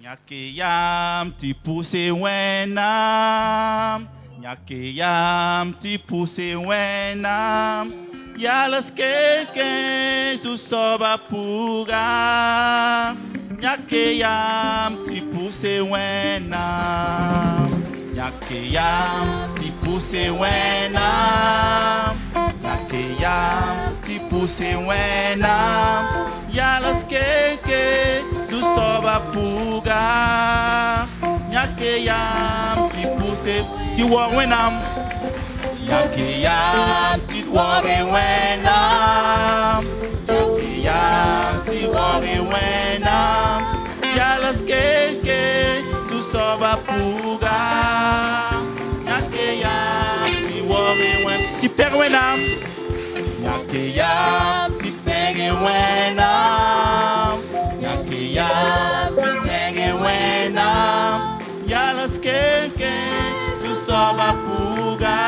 Nyakeyam ti pousse wenam. Nyakeyam ti pousse wenam. Yalas keke zu soba puga. Nyakeyam ti pousse wenam. Nyakeyam ti pousse wenam. Nyakeyam ti pousse wenam. Yalas keke zu soba puga. Nyakeyam ti pousse ti wa wenam. Nyakeyam ti wari wenam. Nyakeyam ti wari wenam. Yalas keke tu soba puga. Nyakeyam ti wari wenam. Ti per wenam. Nyakeyam ti pere wenam. Nyakeyam ti pere wenam. Yalas keke tu soba puga.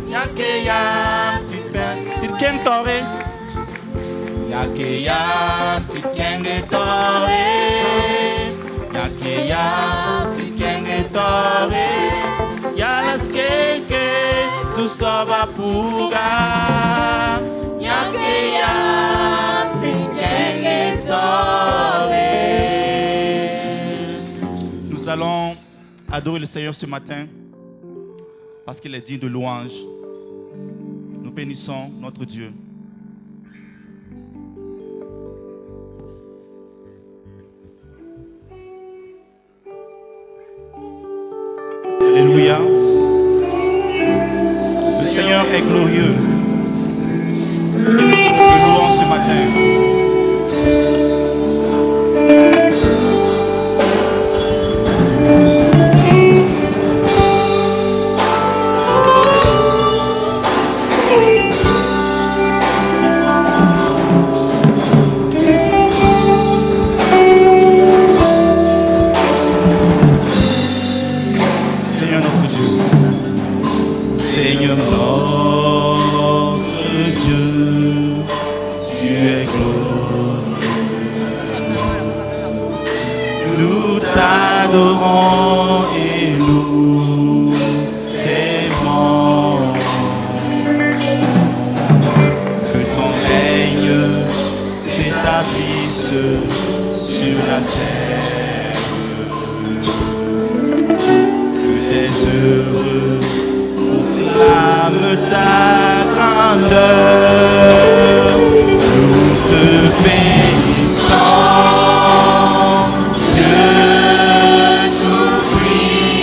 Nyakeyam ti pen ti kentore. Nyakeyam ti kenge tore. Nyakeyam ti kenge tore. Yalas keke tu soba puga. Nyakeyam ti kenge tore. Nous allons adorer le Seigneur ce matin parce qu'il est digne de louange. Nous bénissons notre Dieu. Alléluia. Le Seigneur est glorieux. Nous le louons ce matin. Seigneur notre Dieu, tu es glorieux. Nous t'adorons et nous t'aimons. Que ton règne s'établisse sur la terre. Que tes œuvres proclame ta grandeur, nous te bénissons, Dieu tout-puissant.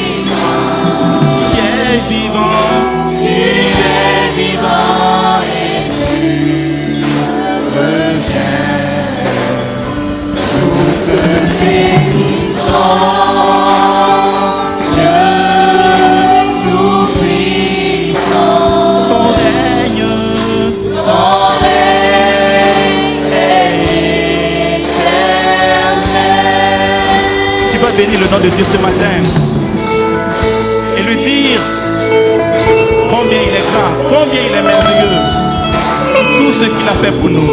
Tu es vivant et tu reviens. Nous te bénissons. Bénis le nom de Dieu ce matin et lui dire combien il est grand, combien il est merveilleux, tout ce qu'il a fait pour nous.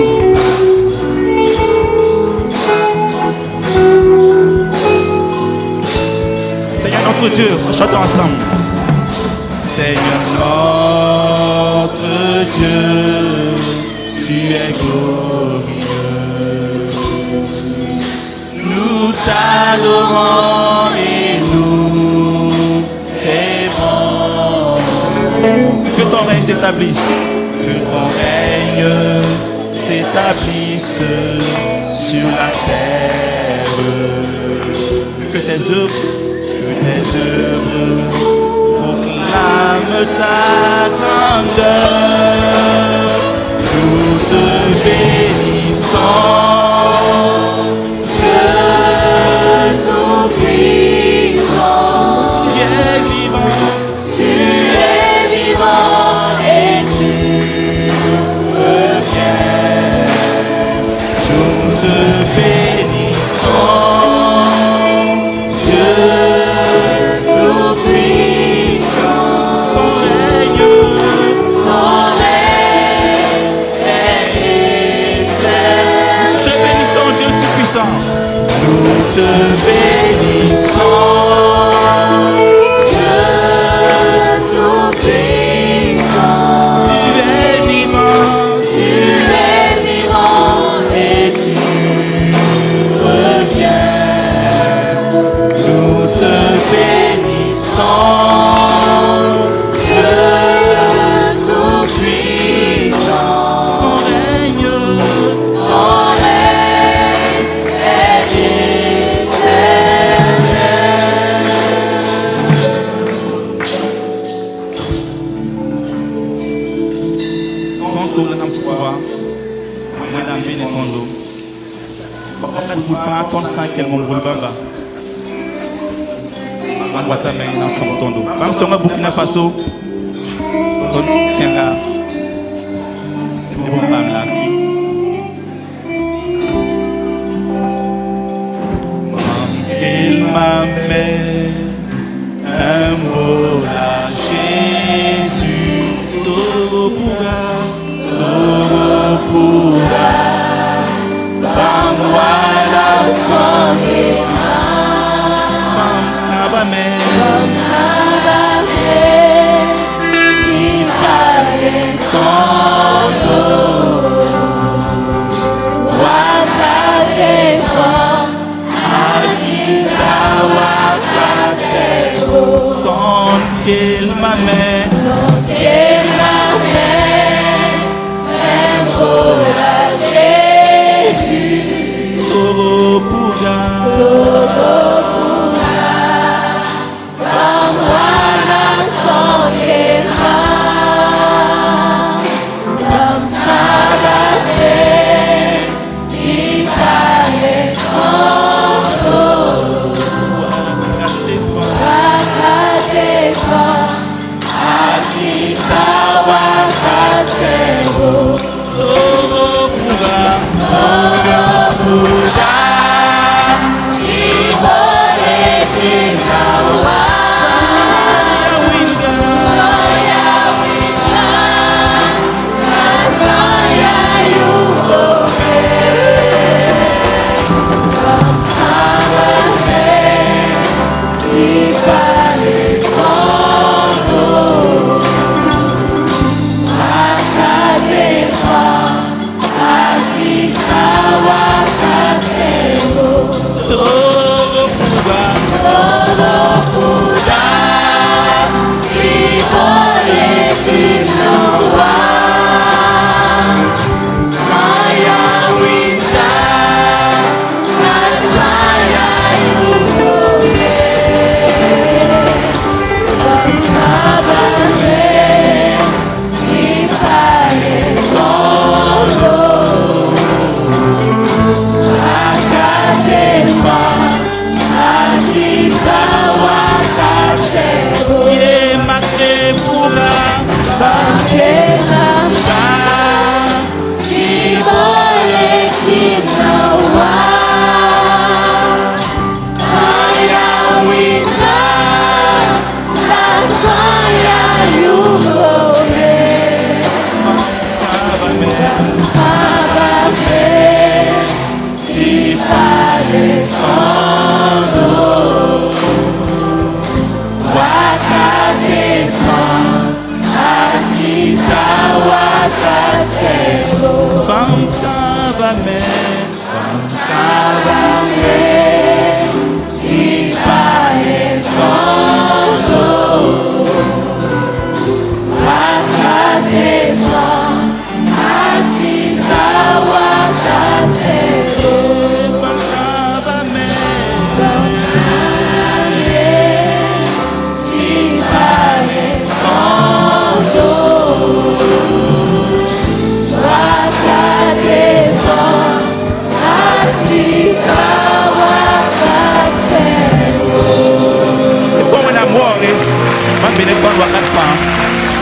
Seigneur notre Dieu, chantons ensemble. Seigneur notre Dieu, tu es glorieux. Nous t'adorons et nous t'aimons. Que ton règne s'établisse. Que ton règne s'établisse sur la terre. Que tes œuvres proclament ta grandeur. Nous te bénissons. Nous te bénissons. Burkina Faso, tiens là, la fille. Il m'amène un mot à Jésus, tout pourra, par moi la famille. Qu'il m'amène, un mot à Jésus, tout pourra, par moi la sanguera, comme Ababé, tu fallait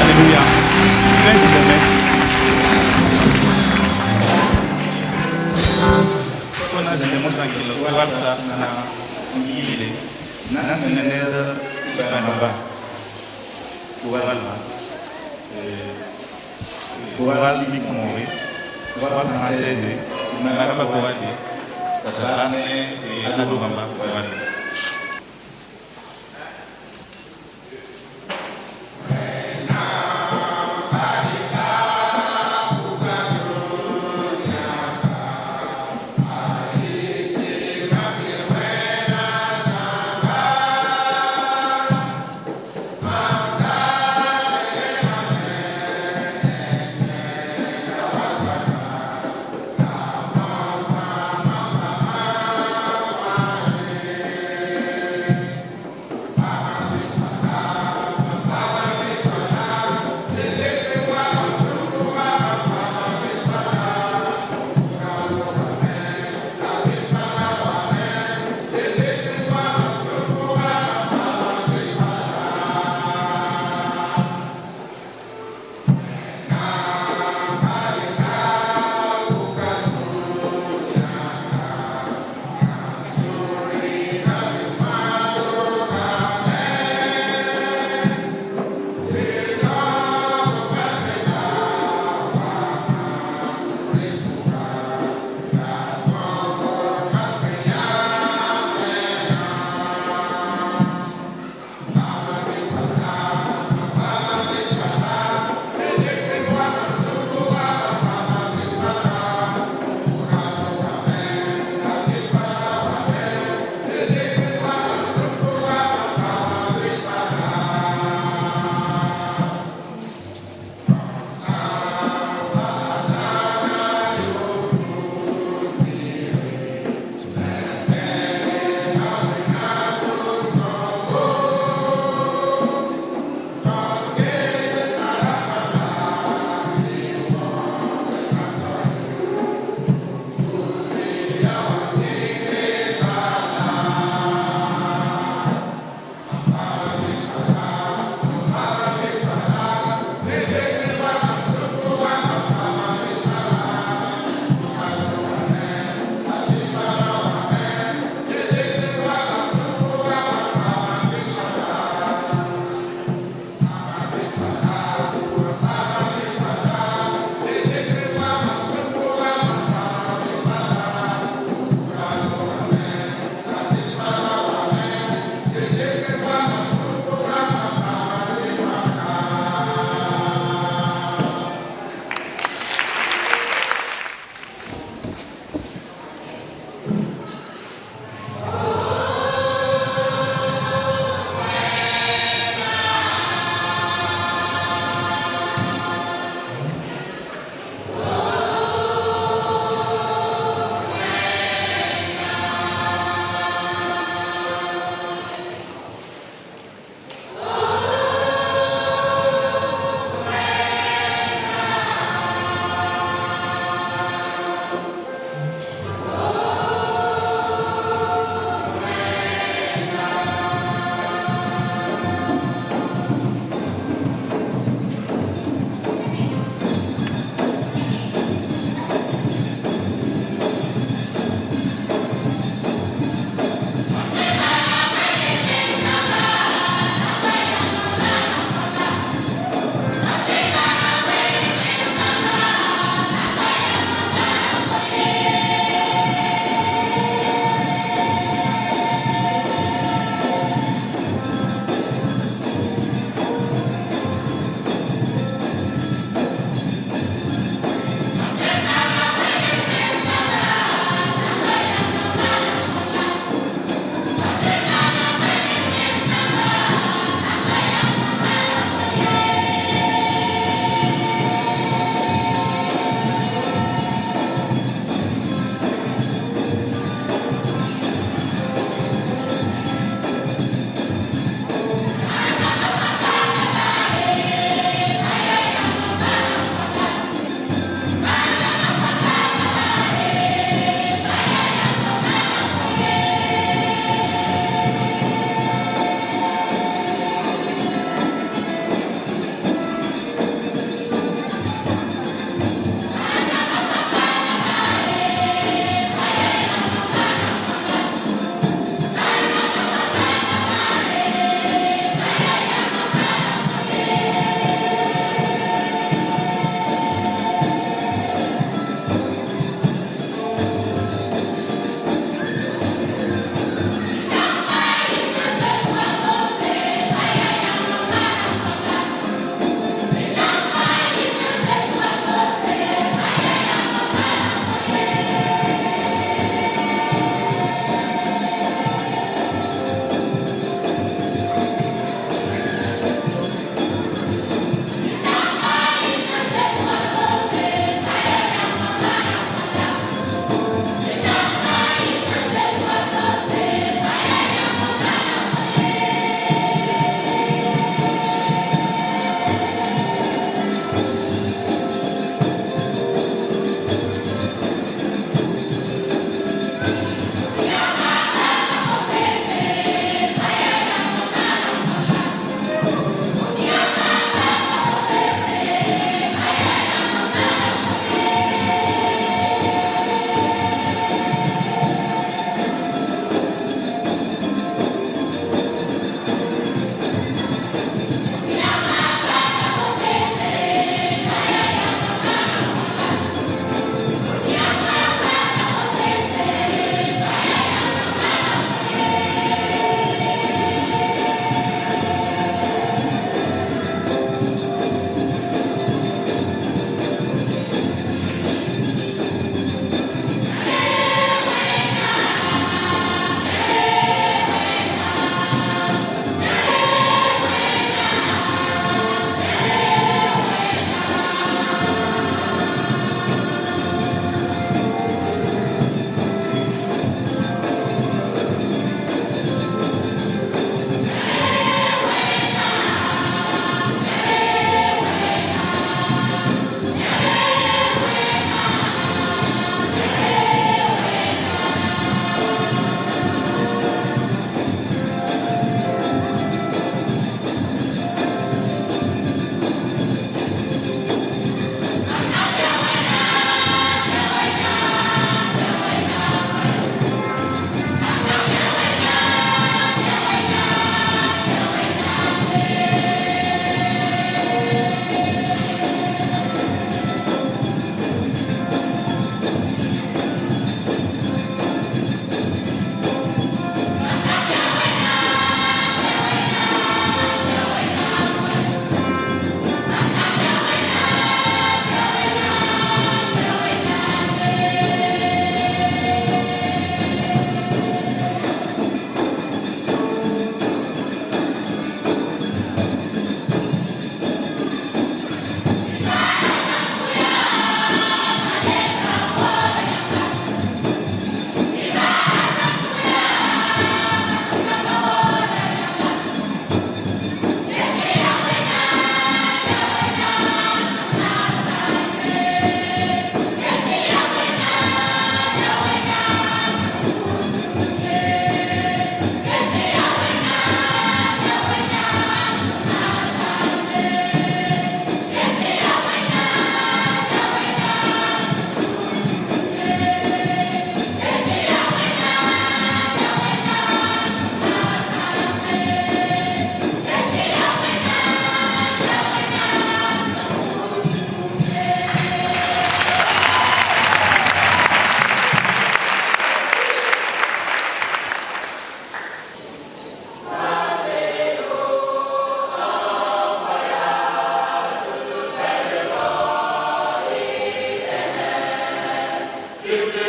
Alléluia. Viens s'il te plaît. On a zile mosa kilo kuwarsa na ngile. Na sinenera banaba. Kuwarala. Kuwaral mix mori. Kuwaral na seze. Na ba kuwali. Tatabane et Adorama.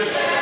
Notre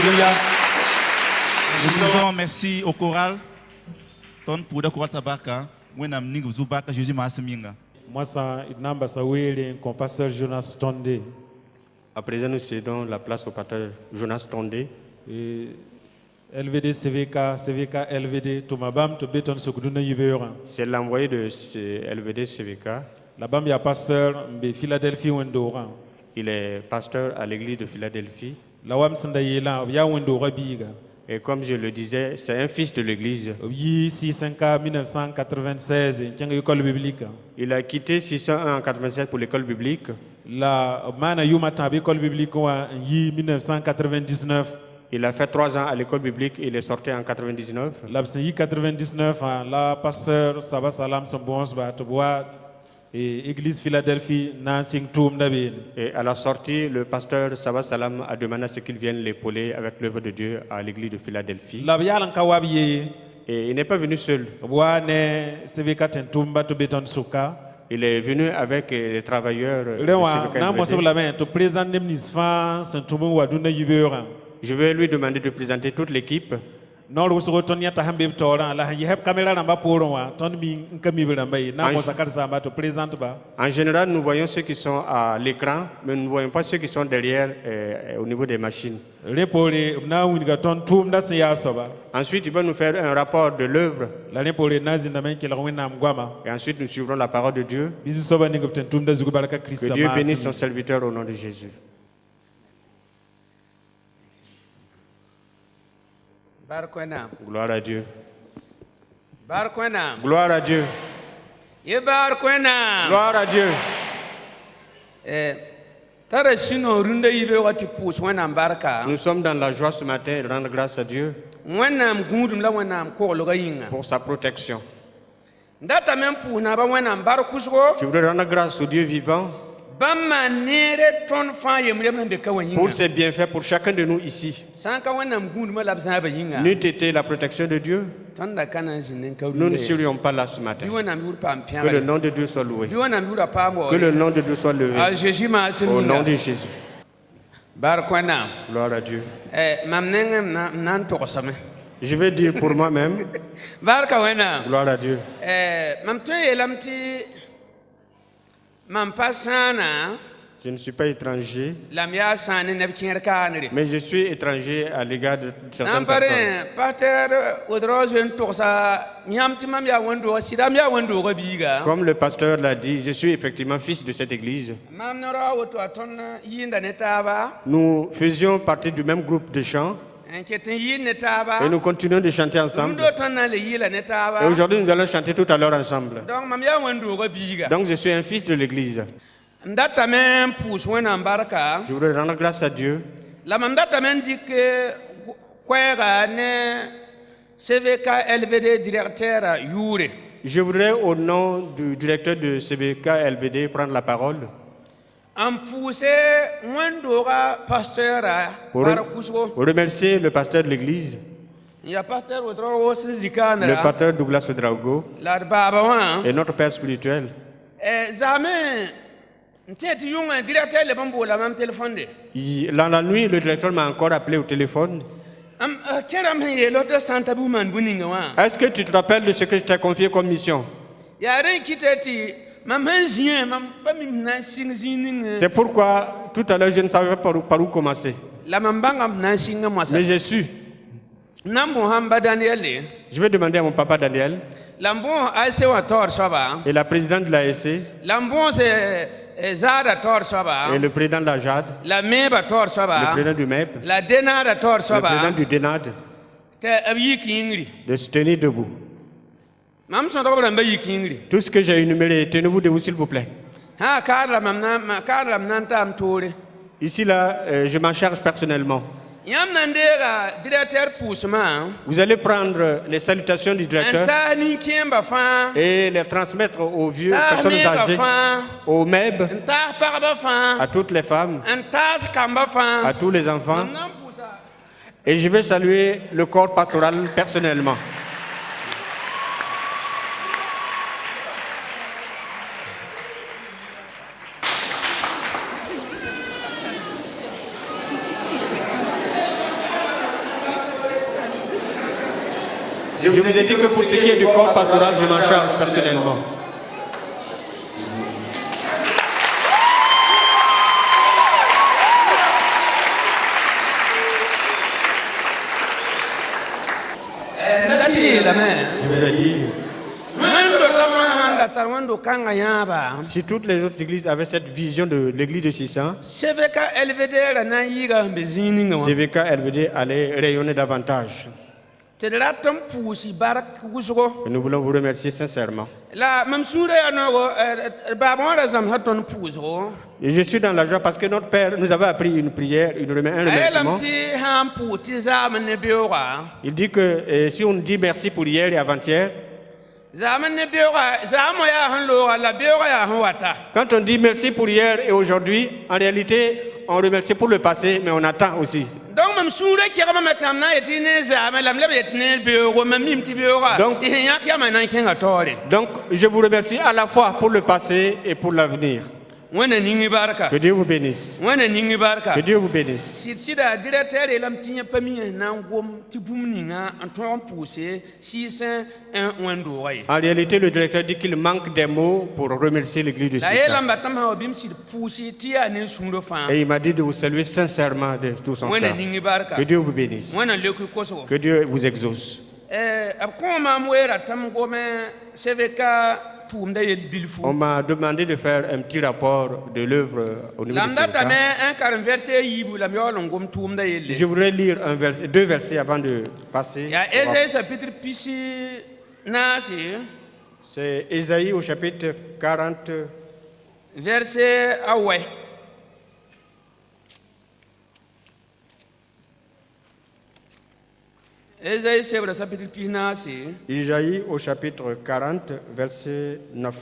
Alléluia. Nous disons merci au choral. Ton pour le choral Sabaka. Moi, je suis Jésus Masseminga. Moi, ça, Idnamba Sawele, comme pasteur Jonas Tondé. À présent, nous cédons la place au pasteur Jonas Tondé. Et LVD, CVK, LVD, Toumabam, Tobeton, Sokuduna Yibera. C'est l'envoyé de LVD CVK. Là-bas, il y a pasteur de Philadelphie Wendora. Il est pasteur à l'église de Philadelphie. La Wam Sandayela, Via Wendora Biga. Et comme je le disais, c'est un fils de l'église. 601 1996, école biblique. Il a quitté 601 en 1987 pour l'école biblique. La Mana Yumata, école biblique, en 1999. Il a fait 3 ans à l'école biblique et il est sorti en 1999. La 99, la pasteur Saba Salam Sambons, et église Philadelphie, Nansing Toum Dabin. Et à la sortie, le pasteur Saba Salam a demandé à ce qu'il vienne l'épauler avec l'œuvre de Dieu à l'église de Philadelphie. La Bialan Kawabi. Et il n'est pas venu seul. Il est venu avec les travailleurs. Je vais lui demander de présenter toute l'équipe. En général, nous voyons ceux qui sont à l'écran, mais nous ne voyons pas ceux qui sont derrière au niveau des machines. Ensuite, il va nous faire un rapport de l'œuvre. Et ensuite, nous suivrons la parole de Dieu. Que Dieu bénisse son serviteur au nom de Jésus. Gloire à Dieu. Gloire à Dieu. Gloire à Dieu. Nous sommes dans la joie ce matin et rendre grâce à Dieu pour sa protection. Je voudrais rendre grâce au Dieu vivant pour ses bienfaits pour chacun de nous ici. N'eût été la protection de Dieu, nous ne serions pas là ce matin. Que le nom de Dieu soit loué. Que le nom de Dieu soit levé. Au nom de Jésus. Gloire à Dieu. Je vais dire pour moi-même. Gloire à Dieu. Je ne suis pas étranger, mais je suis étranger à l'égard de certaines personnes. Comme le pasteur l'a dit, je suis effectivement fils de cette église. Nous faisions partie du même groupe de chants. Et nous continuons de chanter ensemble. Et aujourd'hui, nous allons chanter tout à l'heure ensemble. Donc, je suis un fils de l'église. Je voudrais rendre grâce à Dieu. Je voudrais, au nom du directeur de CVK LVD, prendre la parole. Pour remercier le pasteur de l'église, le pasteur Douglas Ouedraogo, et notre père spirituel. Dans la nuit, le directeur m'a encore appelé au téléphone. Est-ce que tu te rappelles de ce que je t'ai confié comme mission? C'est pourquoi tout à l'heure je ne savais pas par où commencer. Mais j'ai su. Je vais demander à mon papa Daniel et la présidente de l'ASC et le président de la JAD, le président du MEP, le président du DENAD de se tenir debout. Tout ce que j'ai énuméré, tenez-vous debout s'il vous plaît. Ici, là, je m'en charge personnellement. Vous allez prendre les salutations du directeur et les transmettre aux vieux, personnes âgées, aux MEB, à toutes les femmes, à tous les enfants. Et je vais saluer le corps pastoral personnellement. Je vous ai dit que pour ce qui est du corps pastoral, je m'en charge personnellement. Je vous ai dit, si toutes les autres églises avaient cette vision de l'église de 600, CVK LVD allait rayonner davantage. Et nous voulons vous remercier sincèrement. Et je suis dans la joie parce que notre Père nous avait appris une prière, un remerciement. Il dit que si on dit merci pour hier et avant-hier, quand on dit merci pour hier et aujourd'hui, en réalité, on remercie pour le passé, mais on attend aussi. Donc, je vous remercie à la fois pour le passé et pour l'avenir. Que Dieu vous bénisse. Que Dieu vous bénisse. En réalité, le directeur dit qu'il manque des mots pour remercier l'église de Sissa. Et il m'a dit de vous saluer sincèrement de tout son cœur. Que Dieu vous bénisse. Que Dieu vous exauce. On m'a demandé de faire un petit rapport de l'œuvre au niveau de CVK. Je voudrais lire deux versets avant de passer. C'est Ésaïe au chapitre 40. Verset Aoué. Isaïe au chapitre 40, verset 9.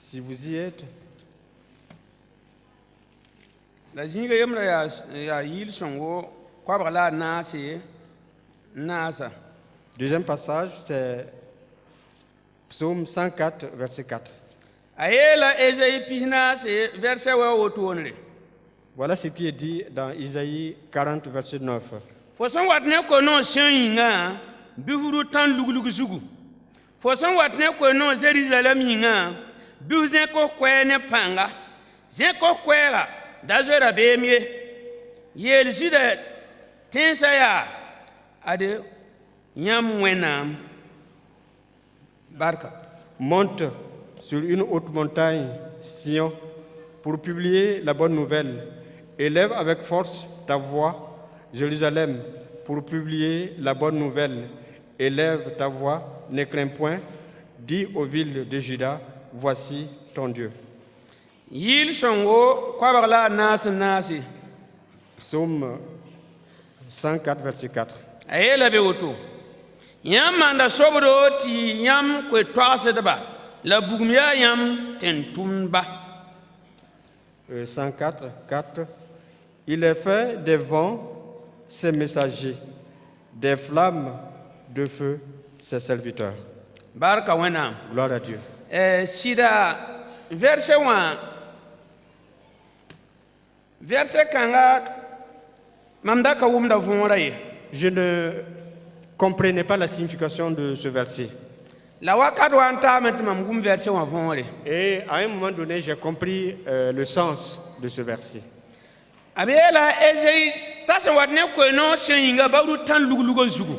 Si vous y êtes. Deuxième passage, c'est Psaume 104, verset 4. Voilà ce qui est dit dans Isaïe 40, verset 9. Foson watne kono shinga bihuru tan lugulugu zugu. Foson watne kono Jerusalem yinga bihuzen ko kwene panga. Zen ko kwera dazora bemie. Yel sida tensaya ade nyam wenam barka. Monte sur une haute montagne, Sion, pour publier la bonne nouvelle. Élève avec force ta voix, Jérusalem, pour publier la bonne nouvelle. Élève ta voix, ne crains point. Dis aux villes de Juda, voici ton Dieu. Psaume 104, verset 4. 104, 4. Il est fait des vents ses messagers, des flammes de feu ses serviteurs. Barka wena. Gloire à Dieu. Sida verset 1. Verset kanga mamdaka wumda vonraye. Je ne comprenais pas la signification de ce verset. Et à un moment donné, j'ai compris le sens de ce verset.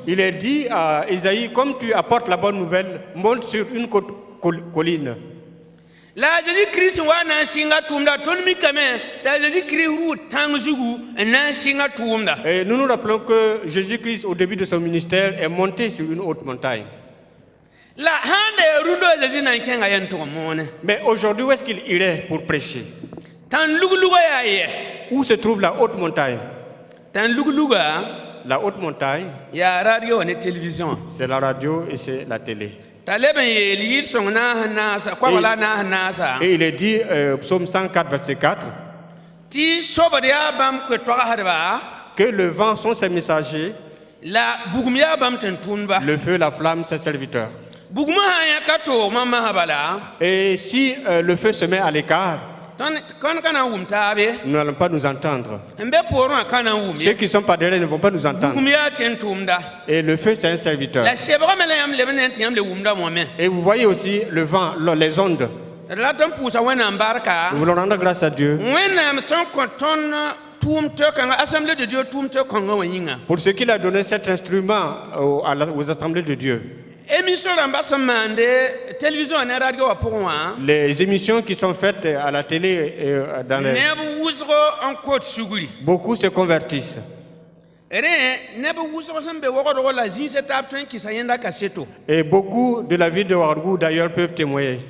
Il est dit à Ésaïe, comme tu apportes la bonne nouvelle, monte sur une colline. Et nous nous rappelons que Jésus-Christ, au début de son ministère, est monté sur une haute montagne. Mais aujourd'hui, où est-ce qu'il irait pour prêcher? Où se trouve la haute montagne? La haute montagne, c'est la radio et c'est la télé. Et il est dit, psaume 104, verset 4, que le vent sont ses messagers, le feu, la flamme, ses serviteurs. Et si le feu se met à l'écart, nous n'allons pas nous entendre. Ceux qui sont pas derrière ne vont pas nous entendre. Et le feu, c'est un serviteur. Et vous voyez aussi le vent, les ondes. Nous voulons rendre grâce à Dieu pour ce qu'il a donné cet instrument aux assemblées de Dieu. Les émissions qui sont faites à la télé et dans les... Beaucoup se convertissent. Et beaucoup de la ville de Ouagadougou d'ailleurs peuvent témoigner.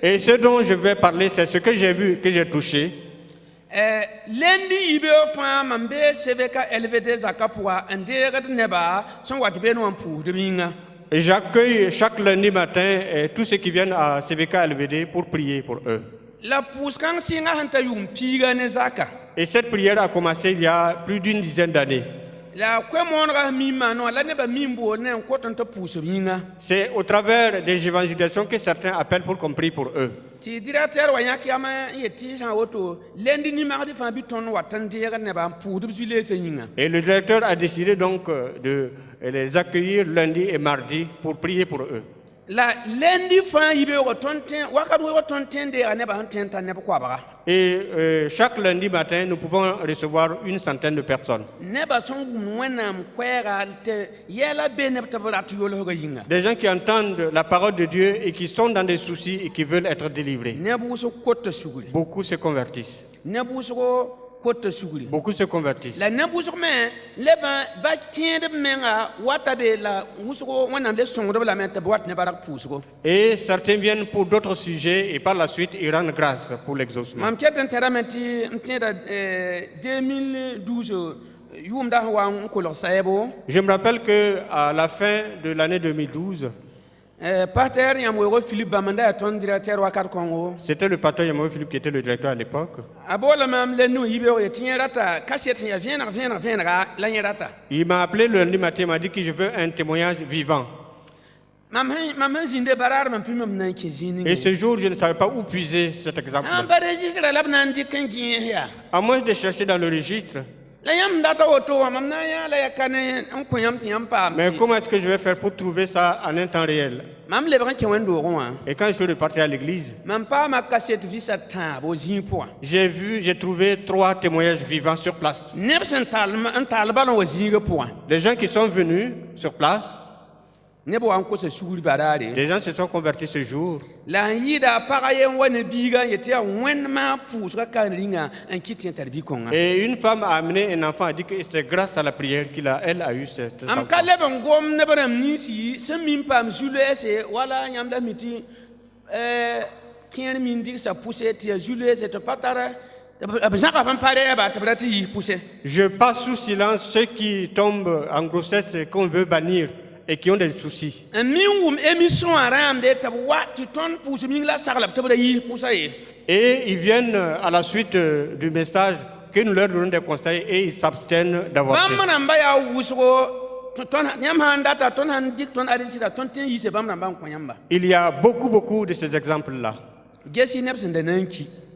Et ce dont je vais parler, c'est ce que j'ai vu, que j'ai touché. Et j'accueille chaque lundi matin tous ceux qui viennent à CVK LVD pour prier pour eux. Et cette prière a commencé il y a plus d'une dizaine d'années. C'est au travers des évangélisations que certains appellent pour qu'on prie pour eux. Et le directeur a décidé donc de les accueillir lundi et mardi pour prier pour eux. Et chaque lundi matin, nous pouvons recevoir une centaine de personnes. Des gens qui entendent la parole de Dieu et qui sont dans des soucis et qui veulent être délivrés. Beaucoup se convertissent. Beaucoup se convertissent. Et certains viennent pour d'autres sujets et par la suite ils rendent grâce pour l'exaucement. Je me rappelle qu'à la fin de l'année 2012, c'était le pasteur Yamoué Philippe qui était le directeur à l'époque. Il m'a appelé le lundi matin, il m'a dit que je veux un témoignage vivant. Et ce jour, je ne savais pas où puiser cet exemple. À moins de chercher dans le registre. Mais comment est-ce que je vais faire pour trouver ça en un temps réel? Et quand je suis reparti à l'église, j'ai trouvé 3 témoignages vivants sur place. Les gens qui sont venus sur place, les gens se sont convertis ce jour. Et une femme a amené un enfant, a dit que c'est grâce à la prière qu'elle a eu cet enfant. Je passe sous silence ceux qui tombent en grossesse et qu'on veut bannir et qui ont des soucis. Et ils viennent à la suite du message que nous leur donnons des conseils et ils s'abstiennent d'avorter. Il y a beaucoup de ces exemples-là.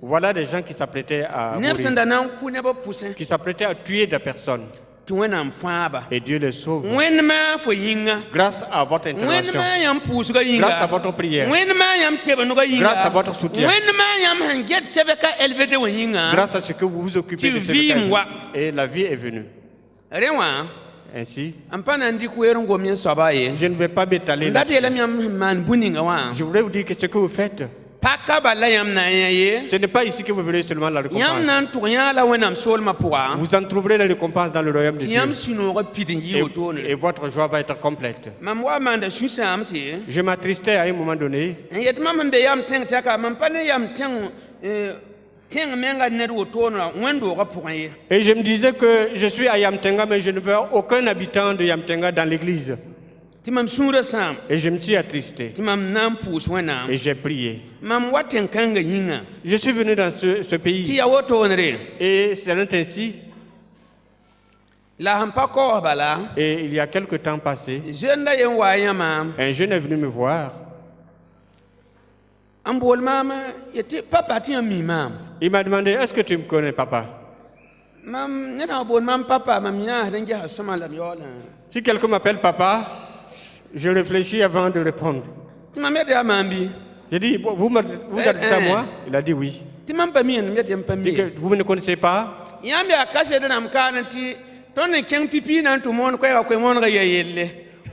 Voilà des gens qui s'apprêtaient à mourir, qui s'apprêtaient à tuer des personnes. Et Dieu les sauve. Grâce à votre intervention, grâce à votre prière, grâce à votre soutien, grâce à ce que vous vous occupez de cette vie, et la vie est venue. Ainsi, je ne vais pas m'étaler là-dessus. Je voudrais vous dire que ce que vous faites, ce n'est pas ici que vous verrez seulement la récompense. Vous en trouverez la récompense dans le royaume de Dieu. Et votre joie va être complète. Je m'attristais à un moment donné. Et je me disais que je suis à Yamtenga, mais je ne veux aucun habitant de Yamtenga dans l'église. Et je me suis attristé. Et j'ai prié. Je suis venu dans ce pays. Et c'est ainsi. Et il y a quelque temps passé, un jeune est venu me voir. Il m'a demandé, est-ce que tu me connais, papa? Si quelqu'un m'appelle papa, je réfléchis avant de répondre. J'ai dit, vous êtes à moi? Il a dit oui. Il dit que vous ne connaissez pas?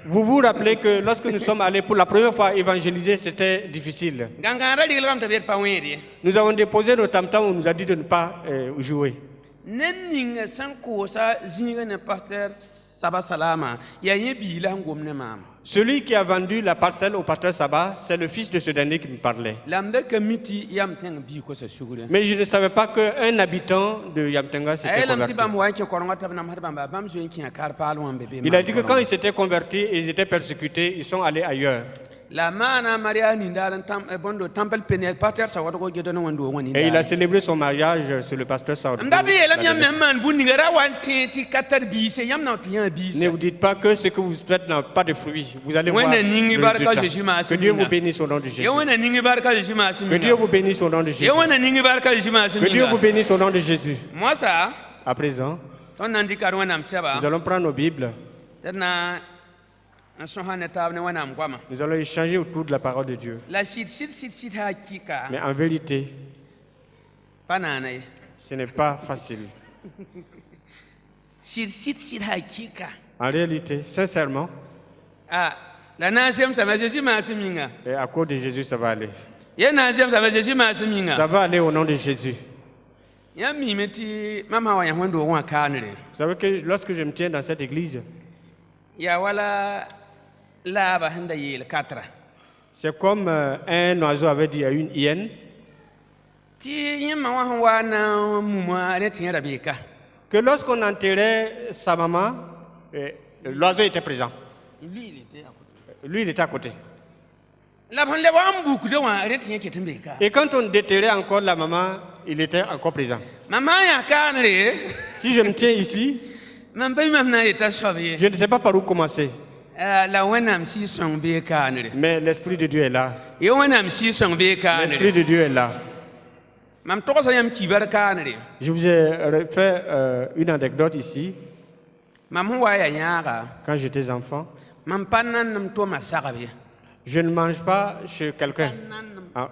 Vous vous rappelez que lorsque nous sommes allés pour la première fois évangéliser, c'était difficile. Nous avons déposé nos tam-tams, on nous a dit de ne pas jouer. Celui qui a vendu la parcelle au pasteur Saba, c'est le fils de ce dernier qui me parlait. Mais je ne savais pas qu'un habitant de Yamtenga s'était converti. Il a dit que quand ils s'étaient convertis et ils étaient persécutés, ils sont allés ailleurs. Et il a célébré son mariage sur le pasteur Saoud. Ne vous dites pas que ce que vous faites n'a pas de fruits. Vous allez voir le résultat. Que Dieu vous bénisse au nom de Jésus. Que Dieu vous bénisse au nom de Jésus. Que Dieu vous bénisse au nom de Jésus. À présent, nous allons prendre nos Bibles. Nous allons échanger autour de la parole de Dieu. Mais en vérité, ce n'est pas facile. En réalité, sincèrement, et à cause de Jésus, ça va aller. Ça va aller au nom de Jésus. Vous savez que lorsque je me tiens dans cette église, c'est comme un oiseau avait dit à une hyène que lorsqu'on enterrait sa maman, l'oiseau était présent. Lui, il était à côté. Et quand on déterrait encore la maman, il était encore présent. Si je me tiens ici, je ne sais pas par où commencer. Mais l'Esprit de Dieu est là. L'Esprit de Dieu est là. Je vous ai fait une anecdote ici. Quand j'étais enfant, je ne mange pas chez quelqu'un.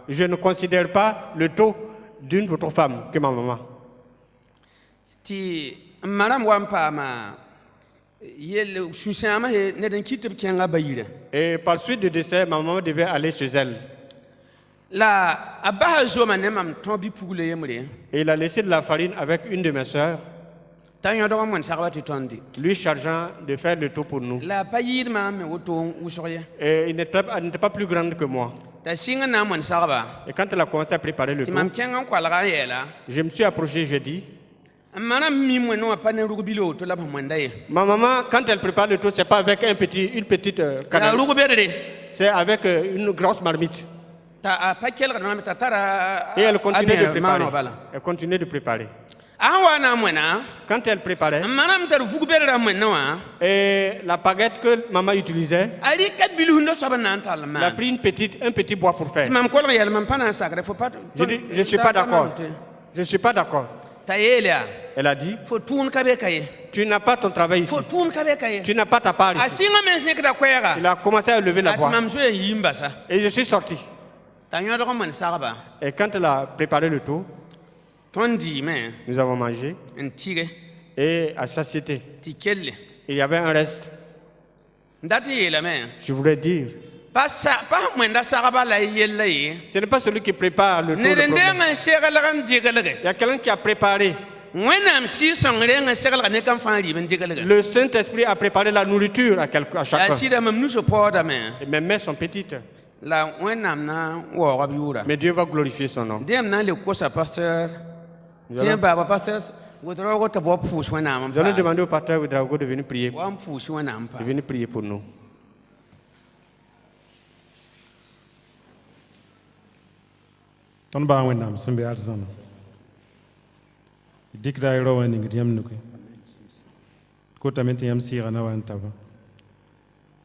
Je ne considère pas le taux d'une autre femme que ma maman. Et par suite de décès, ma maman devait aller chez elle. Et il a laissé de la farine avec une de mes sœurs, lui chargeant de faire le tout pour nous. Et il n'était pas plus grande que moi. Et quand elle a commencé à préparer le tout, je me suis approché, je dis, ma maman, quand elle prépare le tout, ce n'est pas avec une petite canne, c'est avec une grosse marmite. Et elle continuait de préparer. Elle continuait de préparer. Quand elle préparait, et la baguette que maman utilisait, elle a pris un petit bois pour faire. Je dis, je ne suis pas d'accord. Je ne suis pas d'accord. Elle a dit, tu n'as pas ton travail ici. Tu n'as pas ta part ici. Il a commencé à lever la voix. Et je suis sorti. Et quand elle a préparé le tout, nous avons mangé. Et à satiété, il y avait un reste. Je voulais dire, ce n'est pas celui qui prépare le tout. Il y a quelqu'un qui a préparé. Le Saint-Esprit a préparé la nourriture à chacun. Et mes mains sont petites. Mais Dieu va glorifier son nom. Nous allons demander au pasteur Ouedraogo de venir prier pour nous. Ton ba wendam sembe arzana dikda rawani ngiyam nuke ko tamit yam sira na wan taba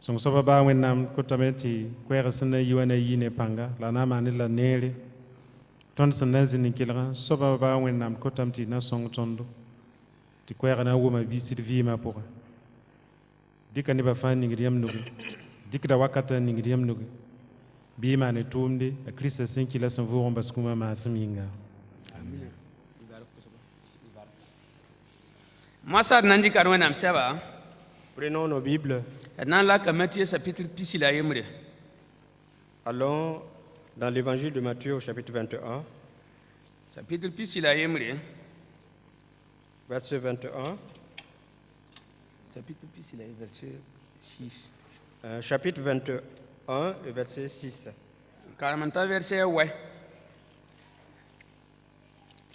Song soba ba wẽnnaam kotame tɩ koɛɛg sẽn na yi wã na yi ne pãnga la na n maane la neere tõnd sẽn na n zĩnd n kelgã soaba ba wẽnnaam kotame tɩ na sõng tõndo tɩ koɛɛg na n wʋma biisd vɩɩmã pʋgẽ dɩka nebã fãa ningd yãmb nuge dɩkda wakatã ningd yãmb nuge bɩ y maane tʋʋmde a kiristã sẽn ki la sẽn vʋʋg n bas kũmã maasem yĩnga. Masad nandi karwe nam seba. Prenons nos Bibles. Nan la ka Matthieu chapitre pisila yemre. Allons dans l'évangile de Matthieu au chapitre 21. Chapitre pisila yemre. Verset 21. Chapitre pisila verset 6. Chapitre 21 et verset 6. Karamanta verset ouais.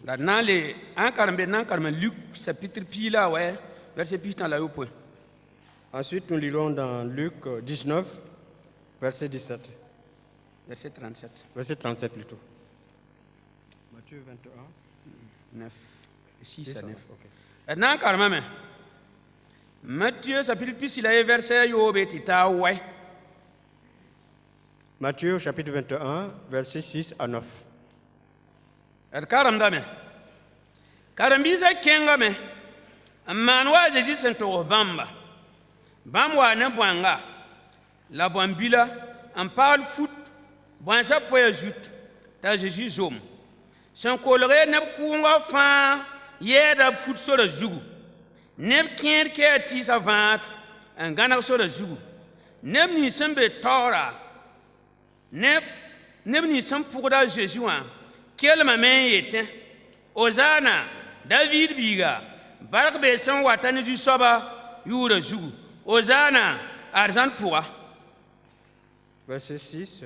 La nan le un karambe nan karama Luc chapitre pila ouais verset pistan la yopo. Ensuite, nous lirons dans Luc 19, verset 17. Verset 37. Verset 37 plutôt. Matthieu 21. 9. 6 à 9. Okay. Nan karama me. Matthieu chapitre pisila verset yobe tita ouais. Matthieu chapitre 21, verset 6 à 9. Karam dame. Karam bisa kenga me. Man wa Jésus sento bamba. Bam wa ne bwanga. La bwambila en parle foot. Bwan sa poya jut. Ta Jésus zom. San kolore ne kunga fa yeda foot so le jugu. Ne kien ke ti savant en gana so le jugu. Ne ni sembe tora. Ne ni sem pour da Jésus wa. Quel maman était Ozana David Biga Barak Besson Watani du Soba Yura Jou Ozana Arzan Poua. Verset 6.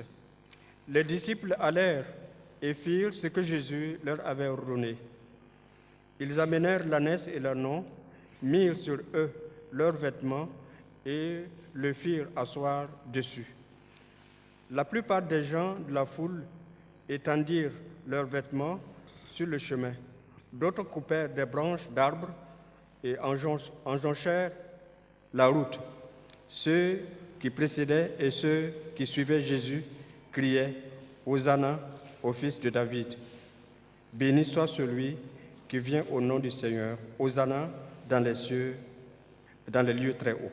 Les disciples allèrent et firent ce que Jésus leur avait ordonné. Ils amenèrent l'ânesse et leur nom, mirent sur eux leurs vêtements et le firent asseoir dessus. La plupart des gens de la foule étendirent leurs vêtements sur le chemin. D'autres coupèrent des branches d'arbres et enjonchèrent la route. Ceux qui précédaient et ceux qui suivaient Jésus criaient « Hosanna au fils de David ». Béni soit celui qui vient au nom du Seigneur. Hosanna dans les cieux, dans les lieux très hauts.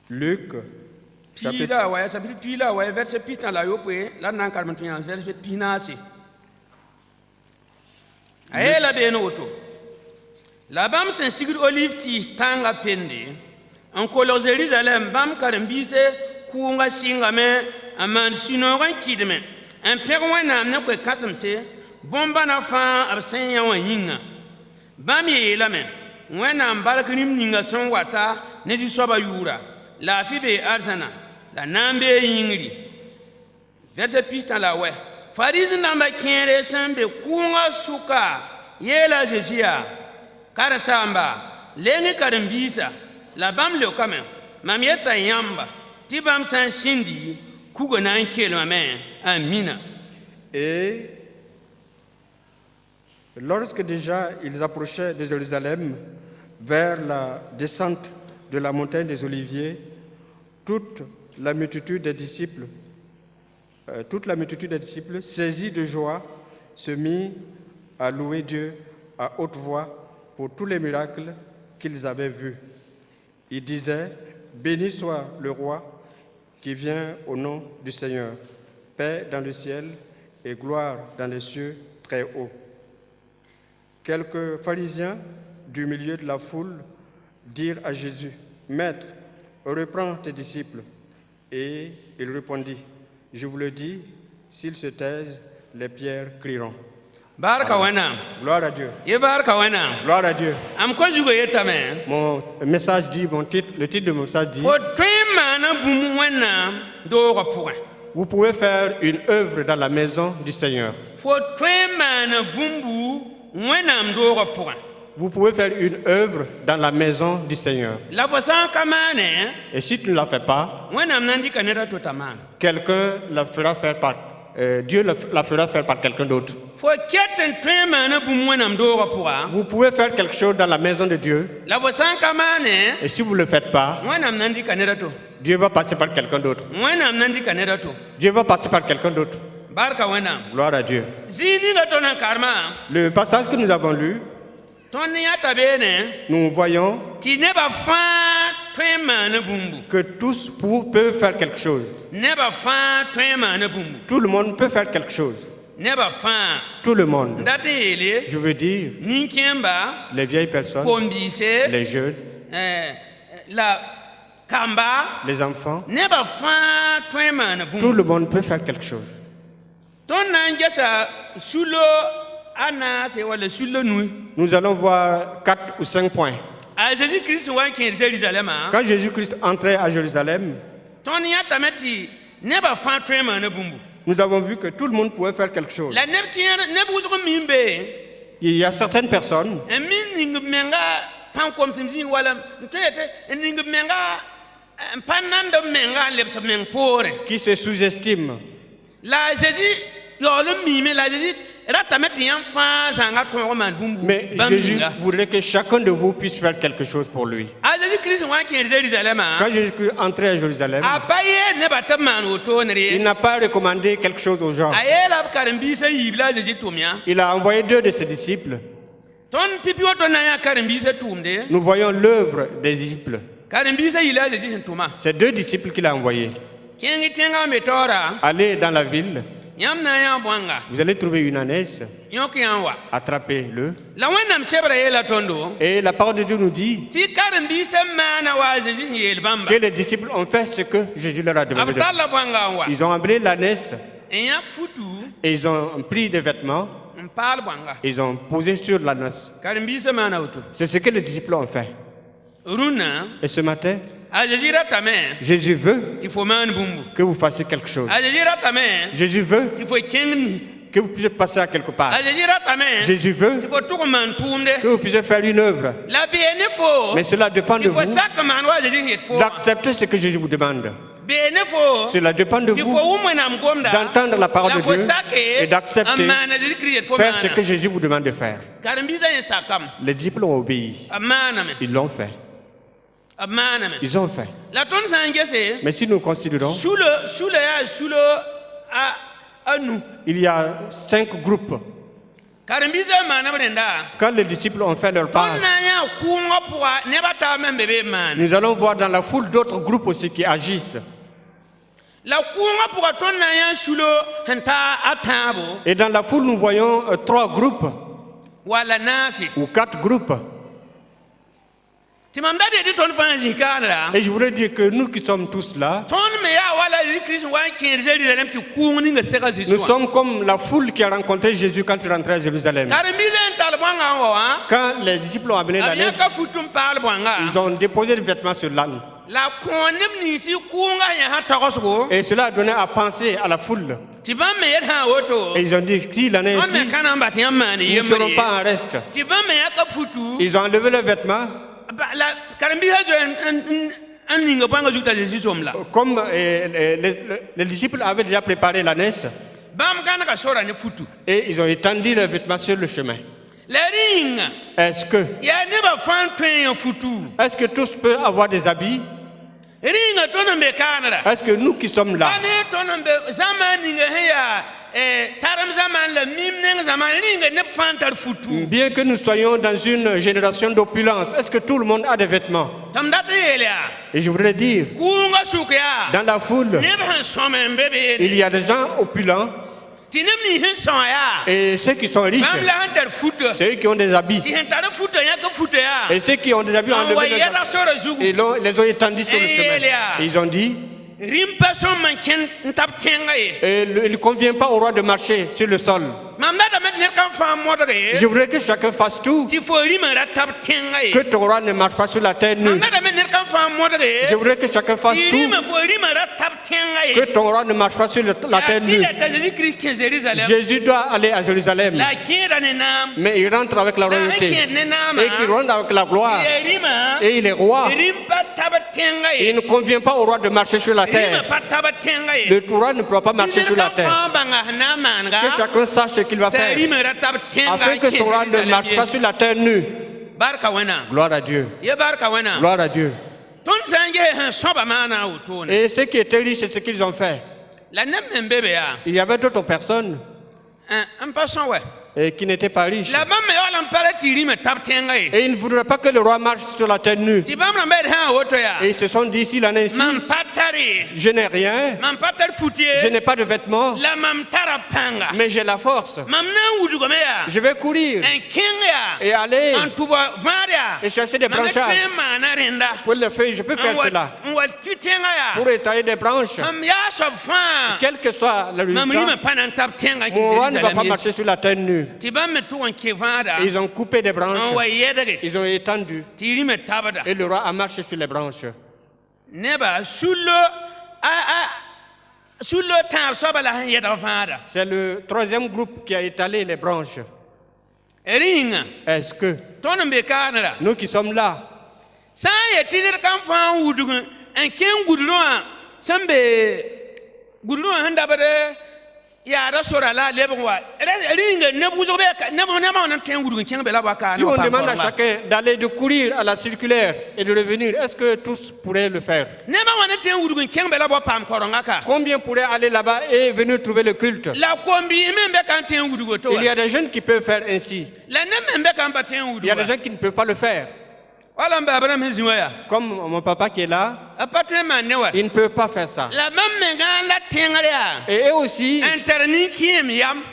Luc Pila ouais, ça veut pila ouais, verset pistan la yopé, là nan karmantuyan verset pinasi. Aye la benoto. La bam sen sigrid olive ti tanga pende. En color Jérusalem bam karambise kunga singa me aman sinoran kidme. Un perwana ne ko kasamse bomba na fa absen ya yinga. Bam ye la men. Wena mbalakrim ninga son wata ne di soba yura. La fibe arzana. La nambe yingri verset pistan la ouais fariz namba kere sembe kunga suka yela jejia karasamba lengi karambisa la bam le kamen mamieta yamba tibam san shindi kugo nan kelma men amina. Et lorsque déjà ils approchaient de Jérusalem vers la descente de la montagne des Oliviers, toute la multitude des disciples, saisie de joie, se mit à louer Dieu à haute voix pour tous les miracles qu'ils avaient vus. Ils disaient « Béni soit le roi qui vient au nom du Seigneur, paix dans le ciel et gloire dans les cieux très hauts. » Quelques pharisiens du milieu de la foule dirent à Jésus « Maître, reprends tes disciples. » Et il répondit, « Je vous le dis, s'ils se taisent, les pierres crieront. » Gloire à Dieu. Gloire à Dieu. Mon message dit, le titre de mon message dit, vous pouvez faire une œuvre dans la maison du Seigneur. Vous pouvez faire une œuvre dans la maison du Seigneur. Et si tu ne la fais pas, quelqu'un la fera faire Dieu la fera faire par quelqu'un d'autre. Fo keten tõe maana bũmb wẽnnaam doogã pʋga. Vous pouvez faire quelque chose dans la maison de Dieu. La fo sã n ka maane. Et si vous ne le faites pas, wẽnnaam na n dɩka neda to. Dieu va passer par quelqu'un d'autre. wẽnnaam na n dɩka neda to. Dieu va passer par quelqu'un d'autre. Barka wẽnnaam. Gloire à Dieu. Zĩig ninga tõnd n karema. Le passage que nous avons lu, tõnd yãta beene. nous voyons tɩ neba fãa tõe n maana bũmbu. que tous peuvent faire quelque chose. Neba fãa tõe n maana bũmbu. Tout le monde peut faire quelque chose. Neba fãa. Tout le monde. n dat n yeele. Je veux dire, nin-kẽemba. les vieilles personnes, kom-biise. les jeunes, la kamba. les enfants. Neba fãa tõe n maana bũmbu. Tout le monde peut faire quelque chose. tõnd na n gesa sulo anaase wala sulo nui. Nous allons voir 4 ou 5 points. A Jésus-Christ wa n kẽer Jérusalema. Quand Jésus-Christ entrait à Jérusalem, tõnd yãtame tɩ neba fãa tõe n maana bũmbu. nous avons vu que tout le monde pouvait faire quelque chose. La neb wʋsg min be. Il y a certaines personnes n min ning b menga pãn komsem zĩig wala n tõe yetɩ n ning b menga n pa nand b menga n lebs b meng poore. qui se sous-estiment. La Jésus yaool n miime la Jésus ratame tɩ yãmb fãa zãnga tõog n maan bũmbu. Mais Jésus voudrait que chacun de vous puisse faire quelque chose pour lui. A Jésus-Christ wa n kẽer Jérusalema. Quand Jésus-Christ entrait à Jérusalem, a pa yee nebã tɩ b maan wotoonr ye. il n'a pas recommandé quelque chose aux gens. A yeela b karen-biisã yiib la a Jésus tʋm yã. Il a envoyé 2 de ses disciples. tõnd pipi woto na n yaa karen-biisã tʋʋmde. Nous voyons l'œuvre des disciples. Karen-biisã yɩ la a Jésus sẽn tʋma. C'est 2 disciples qu'il a envoyés. kẽng tẽngã me taoora. Allez dans la ville, yãmb na n yã bõanga. vous allez trouver une ânesse, yõk yã n wa. attrapez-le. La wẽnnaam sebra yeela tõndo. Et la parole de Dieu nous dit tɩ karen-biisã maana wa a Jésus sẽn yeel bãmba. que les disciples ont fait ce que Jésus leur a demandé b de faire. talla bõanga n wa. Ils ont amené l'ânesse n yãk futu et ils ont pris des vêtements, n paal bõanga. ils ont posé sur l'ânesse. Karen-biisã maana woto. C'est ce que les disciples ont fait. rũnnã Et ce matin, a Jésus ratame Jésus veut tɩ fo maan bũmbu. que vous fassiez quelque chose. A Jésus ratame Jésus veut tɩ fo kẽng ni. que vous puissiez passer à quelque part. A Jésus ratame Jésus veut tɩ fo tʋg n maan tʋʋmde. que vous puissiez faire une œuvre. La beene fo Mais cela dépend de tɩ fo vous sak n maan wa a Jésus sẽn yet fo. d'accepter ce que Jésus vous demande. beene fo Cela dépend de tɩ vous fo wʋm wẽnnaam gomda d'entendre la parole la de fo Dieu sake et d'accepter n maan a Jésus Christ yet fo faire ce que maana. Jésus vous demande de faire. Karen-biisã yẽ sakame Les disciples ont obéi. b maaname Ils l'ont fait. b maaname. Ils ont fait. La tõnd sã n gese Mais si nous considérons, sulo yaa sulo a nu. il y a 5 groupes. Karen-biisã maana b rẽnda. Quand les disciples ont fait leur part, tõnd na n yã kʋʋngã pʋga nebã taab me n be be n maan. nous allons voir dans la foule d'autres groupes aussi qui agissent. La kʋʋngã pʋga tõnd na n yã sulo sẽn ta a tãabo Et dans la foule, nous voyons 3 groupes wala naase. ou 4 groupes. tɩ mam da de tɩ tõnd fãa zĩ-kaanera. Et je voudrais dire que nous qui sommes tous là, tõnd me yaa wala Jésus-Christ wa n kẽer Jérusalem tɩ kʋʋng ninga sega Zeezi nous wã. sommes comme la foule qui a rencontré Jésus quand il rentrait à Jérusalem. Karen-biisã n tall bõngã n wa wã. Quand les disciples ont amené b l'ânesse, yãka futu n paal bõnga. ils ont déposé des vêtements sur l'âne. La kõo neb ninsɩ kʋʋngã sẽn yã sã togsgo Et cela a donné à penser à la foule. tɩ bãmb me yet sã woto Et ils ont dit, si l'année tõnd me ici, ka na n bat yãmb maan ils ne yembr seront ye pas en reste. tɩ bãmb me yãka futu Ils ont enlevé leurs vêtements, la karen-biisã zoe n ninga bõngã zug t'a Zeezi sõm la. comme les disciples avaient déjà préparé l'ânesse, bãmb gãnega sora ne futu et ils ont étendu leurs vêtements sur le chemin. la rĩnga Est-ce que, yaa nebã fãa n tõe n yã futu tous peuvent avoir des habits? rĩnga tõnd n be kaanera. Est-ce que nous qui sommes là, pa ne tõnd n be zãmaan ninga sẽn yaa tarem zamaan la mim neng zamaan rĩnga neb fãa n tar futu. bien que nous soyons dans une génération d'opulence, est-ce que tout le monde a des vêtements? tɩ m dat n yeel yaa Et je voudrais dire, kʋʋngã sʋk yaa dans la foule, neb sẽn sõm n be il beene y a des gens opulents tɩ neb nins sẽn sõa yaa et ceux qui sont riches, bãmb la sẽn tar futa ceux qui ont des habits. tɩ sẽn tar futa yãka futa yaa Et ceux qui ont des habits ont n wa enlevé leurs yɛla habits sora zugu et les ont étendus sur le chemin. Et ils ont dit, rĩm pa sõm n kẽn n tab tẽngã ye il ne convient pas au roi de marcher sur le sol. mam datame tɩ ned kam fãa modg ye Je voudrais que chacun fasse tout, tɩ fo rĩmã ra tab tẽngã ye que ton roi ne marche pas sur la terre mam nue. datame tɩ ned kam fãa modg ye Je voudrais que chacun fasse tɩ tout rĩmã fo rĩmã ra tab Que ton roi ne marche pas sur la terre nue. Jésus doit aller à Jérusalem. Mais il rentre avec la royauté. Et qu'il rentre avec la gloire. Et il est roi. Il ne convient pas au roi de marcher sur la terre. Le roi ne peut pas marcher sur la terre. Que chacun sache ce qu'il va faire. Afin que son roi ne marche pas sur la terre nue. Gloire à Dieu. Gloire à Dieu. Et ce qui était riche, c'est ce qu'ils ont fait. Il y avait d'autres personnes qui n'étaient pas riches. Et ils ne voudraient pas que le roi marche sur la terre nue. Et ils se sont dit, s'il en est ainsi, je n'ai rien, je n'ai pas de vêtements, mais j'ai la force. Je vais courir et aller et chercher des branchages. Pour le feu, je peux faire cela. Pour étaler des branches, quel que soit le résultat, mon roi ne va pas marcher sur la terre nue. Et ils ont coupé des branches, ils ont étendu, et le roi a marché sur les branches. C'est le troisième groupe qui a étalé les branches. Est-ce que nous qui sommes là, si on demande à chacun d'aller de courir à la circulaire et de revenir, est-ce que tous pourraient le faire? Combien pourraient aller là-bas et venir trouver le culte? Il y a des jeunes qui peuvent faire ainsi. Il y a des gens qui ne peuvent pas le faire. Comme mon papa qui est là, il ne peut pas faire ça. Et eux aussi,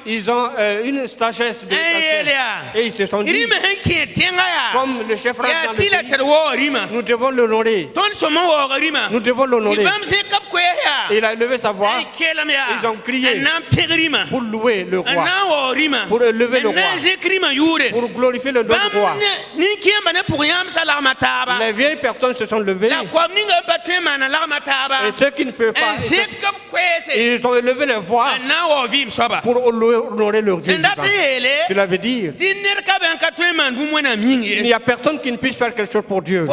ils ont une sagesse de et ils se sont dit, comme le chef rentre dans le pays, nous devons l'honorer. Nous devons l'honorer. Il a élevé sa voix. Ils ont crié pour louer le roi, pour élever le roi, pour glorifier le nom du roi. Les vieilles personnes se sont levées. Et ceux qui ne peuvent pas, ils ont élevé les voix pour honorer leur Dieu. Cela veut dire il n'y a personne qui ne puisse faire quelque chose pour Dieu.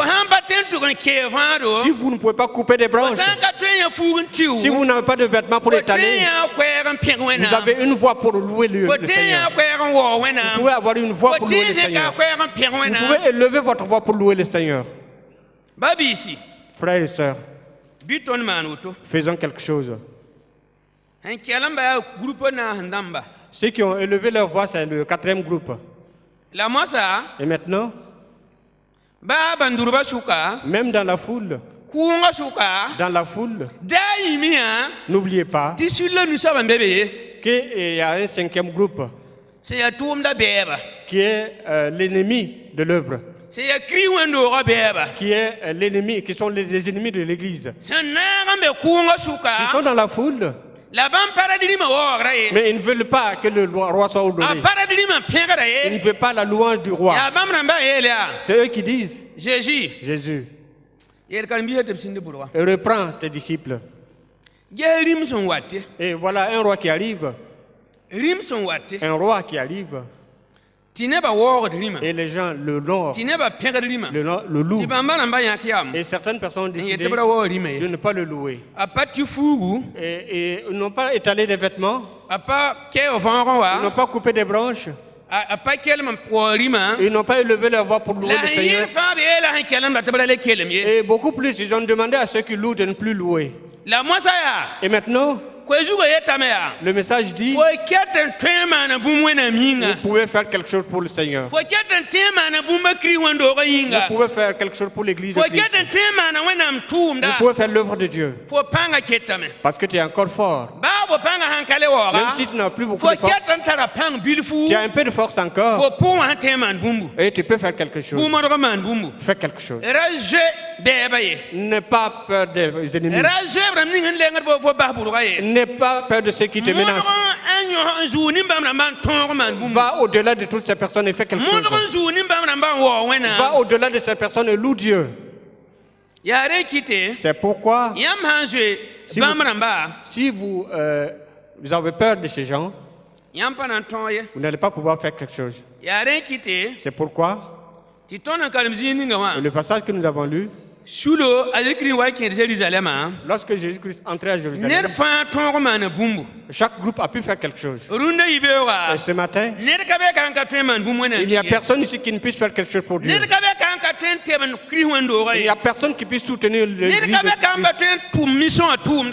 Si vous ne pouvez pas couper des branches, si vous n'avez pas de vêtements pour étaler, vous avez une voix pour louer le Seigneur. Vous pouvez avoir une voix pour louer le Seigneur. Vous pouvez élever votre voix pour louer le Seigneur. Frères et sœurs, faisons quelque chose. Ceux qui ont élevé leur voix, c'est le quatrième groupe. Et maintenant, même dans la foule, n'oubliez pas qu'il y a un cinquième groupe qui est l'ennemi de l'œuvre, qui est l'ennemi, qui sont les ennemis de l'Église. Ils sont dans la foule, mais ils ne veulent pas que le roi soit honoré. Ils ne veulent pas la louange du roi. C'est eux qui disent, Jésus, reprends tes disciples. Et voilà un roi qui arrive. Un roi qui arrive. Et les gens le louent. Le louent. Et certaines personnes ont décidé de ne pas le louer. Et ils n'ont pas étalé des vêtements. Ils n'ont pas coupé des branches. Ils n'ont pas élevé leur voix pour louer le Seigneur. Et beaucoup plus, ils ont demandé à ceux qui louent de ne plus louer. Et maintenant, le message dit, vous pouvez faire quelque chose pour le Seigneur. Vous pouvez faire quelque chose pour l'Église de Christ. Vous pouvez faire l'œuvre de Dieu. Parce que tu es encore fort. Même si tu n'as plus beaucoup de force, tu as un peu de force encore. Et tu peux faire quelque chose. Fais quelque chose. N'aie pas peur des ennemis. N'aie pas peur de ceux qui te menacent. Va au-delà de toutes ces personnes et fais quelque chose. Va au-delà de ces personnes et loue Dieu. C'est pourquoi Si vous avez peur de ces gens, vous n'allez pas pouvoir faire quelque chose. C'est pourquoi, le passage que nous avons lu, lorsque Jésus-Christ entrait à Jérusalem, chaque groupe a pu faire quelque chose. Et ce matin, il n'y a personne ici qui ne puisse faire quelque chose pour Dieu. Il n'y a personne qui puisse soutenir le Christ.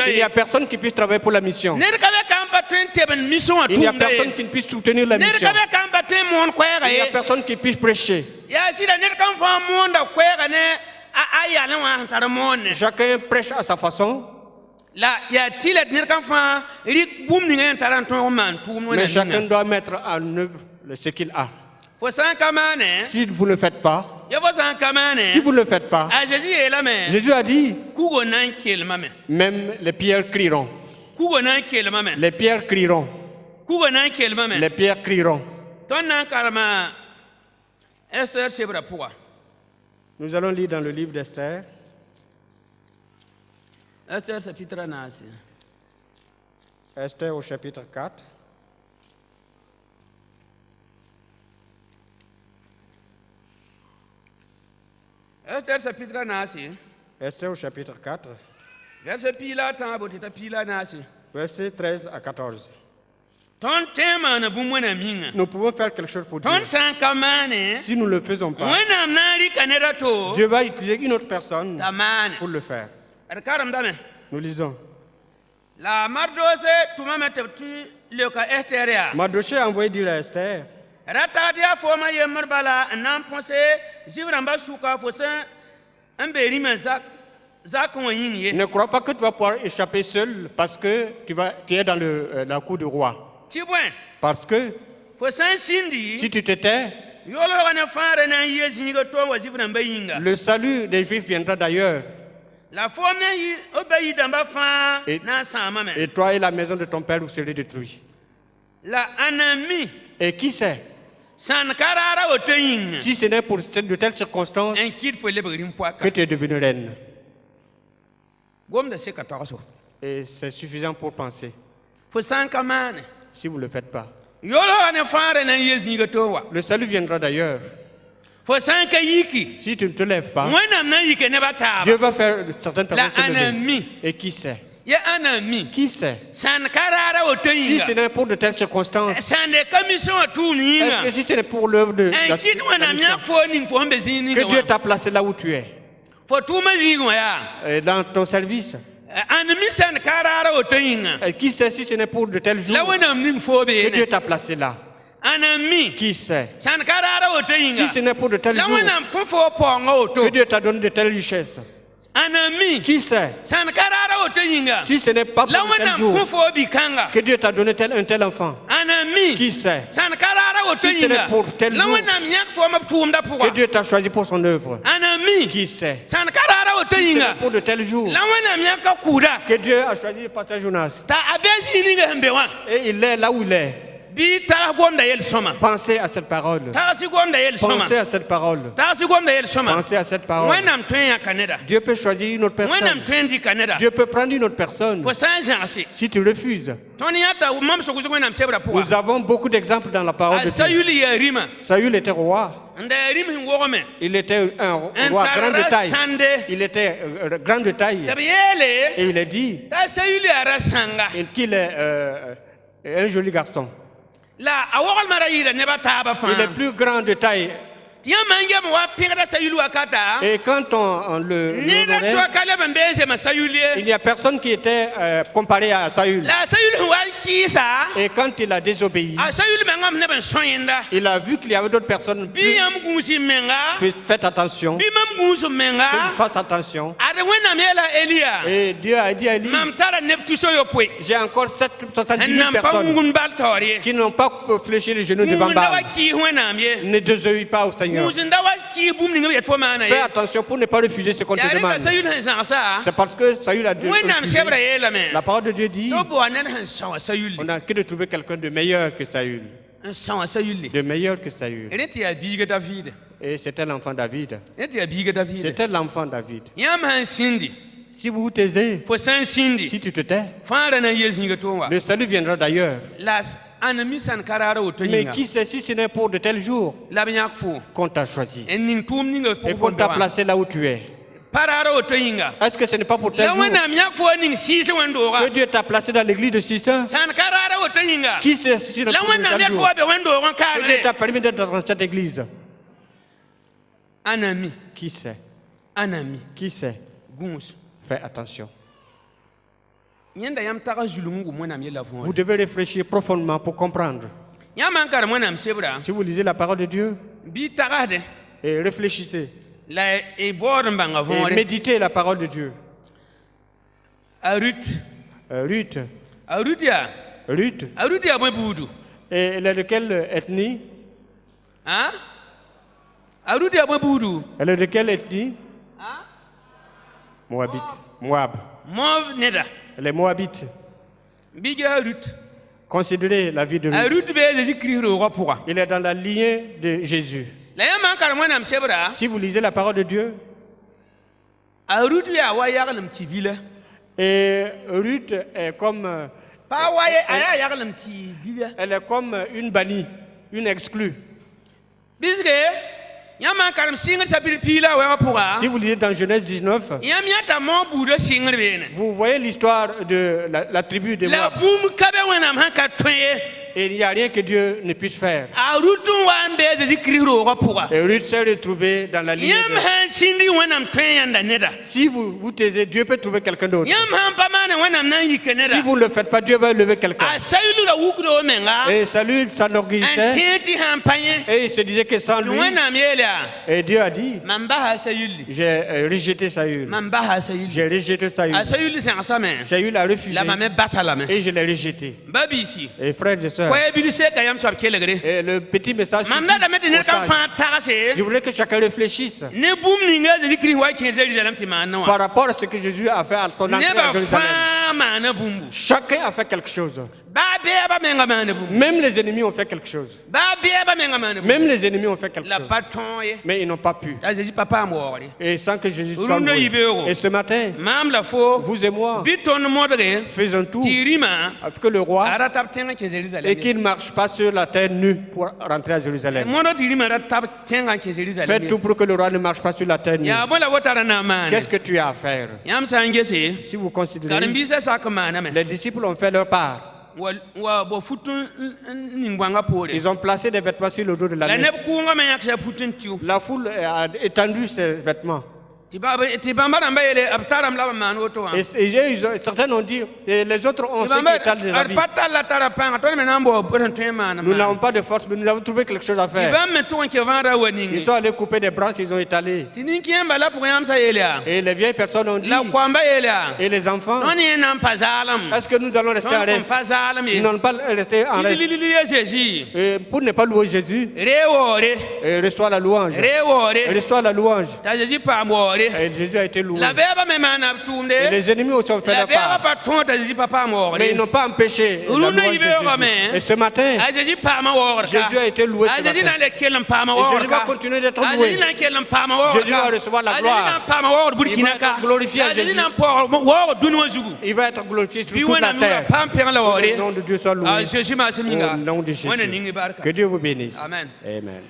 Il n'y a personne qui puisse travailler pour la mission. Il n'y a personne qui ne puisse soutenir la mission. Il n'y a personne qui puisse prêcher. Chacun prêche à sa façon. Mais chacun doit mettre en œuvre ce qu'il a. Si vous ne le faites pas, si vous ne le faites pas, Jésus a dit, même les pierres crieront. Les pierres crieront. Les pierres crieront. Nous allons lire dans le livre d'Esther. Esther au chapitre 4. Esther au chapitre 4. Verset 13 à 14. Nous pouvons faire quelque chose pour Dieu. Si nous ne le faisons pas, Dieu va utiliser une autre personne pour le faire. Nous lisons. Mardoché a envoyé dire à Esther, ne crois pas que tu vas pouvoir échapper seul parce que tu es dans la cour du roi. Parce que si tu te tais, le salut des Juifs viendra d'ailleurs. Et toi et la maison de ton père vous serez détruits. Et qui sait? Si ce n'est pour de telles circonstances que tu es devenue reine. Et c'est suffisant pour penser. Si vous ne le faites pas, le salut viendra d'ailleurs. Si tu ne te lèves pas, Dieu va faire certaines personnes se lever. Et qui sait? Qui sait? Si ce n'est pour de telles circonstances, est-ce que si ce n'est pour l'œuvre de la mission, que Dieu t'a placé là où tu es, et dans ton service? Et qui sait si ce n'est pour de tels jours que Dieu t'a placé là? Qui sait? Si ce n'est pour de tels jours que Dieu t'a donné de telles richesses? Qui sait? Si ce n'est pas pour de tels jours que Dieu t'a donné un tel enfant? Qui sait? Si ce n'est pour tel jour que Dieu t'a choisi pour son œuvre? Qui sait? Si ce n'est pour de tels jours que Dieu a choisi de partager Jonas, et il est là où il est. Pensez à cette parole. Pensez à cette parole. Pensez à cette parole. Dieu peut choisir une autre personne. Dieu peut prendre une autre personne. Si tu refuses. Nous avons beaucoup d'exemples dans la parole de Dieu. Saül était roi. Il était un roi grand de taille. Il était grand de taille. Et il a dit qu'il est un joli garçon. Il est plus grand de taille. Et quand on le il n'y a personne qui était comparé à Saül. Et quand il a désobéi, il a vu qu'il y avait d'autres personnes. Faites attention. Faites attention. Et Dieu a dit à Élie, j'ai encore 70 000 personnes qui n'ont pas fléchi les genoux devant Baal. Ne désobéis pas au Seigneur. Fais attention pour ne pas refuser ce qu'on te demande. C'est parce que Saül a refusé. La parole de Dieu dit, on n'a que de trouver quelqu'un de meilleur que Saül. De meilleur que Saül. Et c'était l'enfant David. C'était l'enfant David. Si vous vous taisez, fo san sindi si tu te tais, fara na yezinga to wa le salut viendra d'ailleurs. las anami san karara o to Mais yinga qui sait si ce n'est pour de tels jours la banyak fo qu'on t'a choisi en ning tum ninga et qu'on t'a placé là où tu es? parara o to yinga Est-ce que ce n'est pas pour tel la jour wana miyak fo ning sisi wando que ga Dieu t'a placé dans l'église de Sissa? san karara o to yinga Qui sait si ce n'est la pas pour wana tel miyak jour fo be wando gon que Dieu kare t'a permis d'être dans cette église? anami Qui sait? Qui sait? Gunsh. Fais attention. Yanda yam taga julungu mwana miela fon. Vous devez réfléchir profondément pour comprendre. Yamankar mwana msebra. Si vous lisez la parole de Dieu, Bi tagade. et réfléchissez, La e bor mbanga fon. et méditez la parole de Dieu. Arut. Ruth, Arutia. Ruth, Arutia mwe budu. et elle est de quelle ethnie? Hein? Arutia mwe budu. Elle est de quelle ethnie? Hein? Moabite. Moab. Mov neda. Elle est moabite. Biga Arut. Considérez la vie de Ruth. Arut be Jésus Christ ro pour. Il est dans la lignée de Jésus. La yamankar mwana msebra. Si vous lisez la parole de Dieu, Arut ya wa yagalem tibila. et Ruth est comme, Pa wa ya yagalem tibila. elle est comme une bannie, une exclue. Bisge yamankar msinga sabir pila wa pour. Si vous lisez dans Genèse 19, Yamiata mon budo singa bene. vous voyez l'histoire de la tribu de La Moab. boum kabe wenam hanka toye. Et il n'y a rien que Dieu ne puisse faire. Arutun wan be Jésus Christ ro pour. Et Ruth s'est retrouvée dans la lignée Yam de... han sindi wenam toye yanda neda. Si vous vous taisez, Dieu peut trouver quelqu'un d'autre. Yam han pamane wenam nan yikeneda. Si vous ne le faites pas, Dieu va lever quelqu'un. Asayulu la wukro menga. Et Saül s'enorgueillissait Antenti han panye. et il se disait que sans lui, Wenam yela. et Dieu a dit, Mamba hasayuli. j'ai rejeté Saül. Mamba hasayuli. J'ai rejeté Saül. Asayuli c'est ensemble. Saül a refusé La mame basalame. et je l'ai rejeté. Babi ici. Et frères et sœurs, Koye bilise kayam sab kelegre. et le petit message suffit Mamna da meti ne aux kan sages. fa tagase. Je voulais que chacun réfléchisse Ne boum ninga Jésus Christ wa kin Jérusalem ti manwa. par rapport à ce que Jésus a fait à son entrée à Neba Jérusalem. fa mana bumbu. Chacun a fait quelque chose. Ba be ba menga mana bumbu. Même les ennemis ont fait quelque chose. Ba be ba menga mana bumbu. Même les ennemis ont fait quelque La chose. patron ye. Mais ils n'ont pas pu. Ta Jésus papa amore. Et sans que Jésus soit Urundo mort. yibero. Et ce matin, Mam la fo. vous et moi, Biton modre. faisons tout Tirima. afin que le roi Aratap tenga ke Jérusalem. et qu'il ne marche pas sur la terre nue pour rentrer à Jérusalem. Mono tirima aratap tenga ke Jérusalem. Faites tout pour que le roi ne marche pas sur la terre nue. Ya bola wotara na man. Qu'est-ce que tu as à faire? Yam sangese. Si vous considérez, Karambisa sakamana me. les disciples ont fait leur part. Wa bo futun ningwanga pole. Ils ont placé des vêtements sur le dos de la La messe. neb kunga me yaksa futun tiu. La foule a étendu ses vêtements. Tibamba namba yele abtaram la man woto. Et certains ont dit, et les autres ont ceux qui étalent des habits. Arpata la tarapanga to me nambo bontema na. Nous n'avons pas de force, mais nous avons trouvé quelque chose à faire. Tibamba to ke vara Ils waningi. sont allés couper des branches, ils ont étalé. Tininki yamba la pour yam sa yele. Et les vieilles personnes ont dit, La kwamba yele. et les enfants, Noni nam pazalam. est-ce que nous allons rester en reste? Pazalam. Nous n'allons pas rester en reste. Jésus. Et pour ne pas louer Jésus, Rewore. et reçoit la louange. Rewore. Reçoit la louange. Ta Jésus pa more. Et Jésus a été loué. La beba me mana tumde. Et les ennemis aussi ont fait La leur beba part. pa ton ta Jésus papa more. Mais ils n'ont pas empêché la louange de Jésus. Et ce matin, Jésus pa ma wor. Jésus a été loué ce Jésus matin. na le kelam pa ma Et wor. Jésus va continuer d'être Jésus loué. na kelam pa ma wor. Jésus va recevoir la gloire. Jésus na pa ma wor burkina Il va être glorifié à Jésus Jésus. na pa wor dunwo zugu. Il va être glorifié sur Bi toute la wana nuna terre. pam per la wore. Que le nom de Dieu soit loué. Jésus ma seminga. Au nom de Jésus. Wana ningi barka. Que Dieu vous bénisse. Amen. Amen.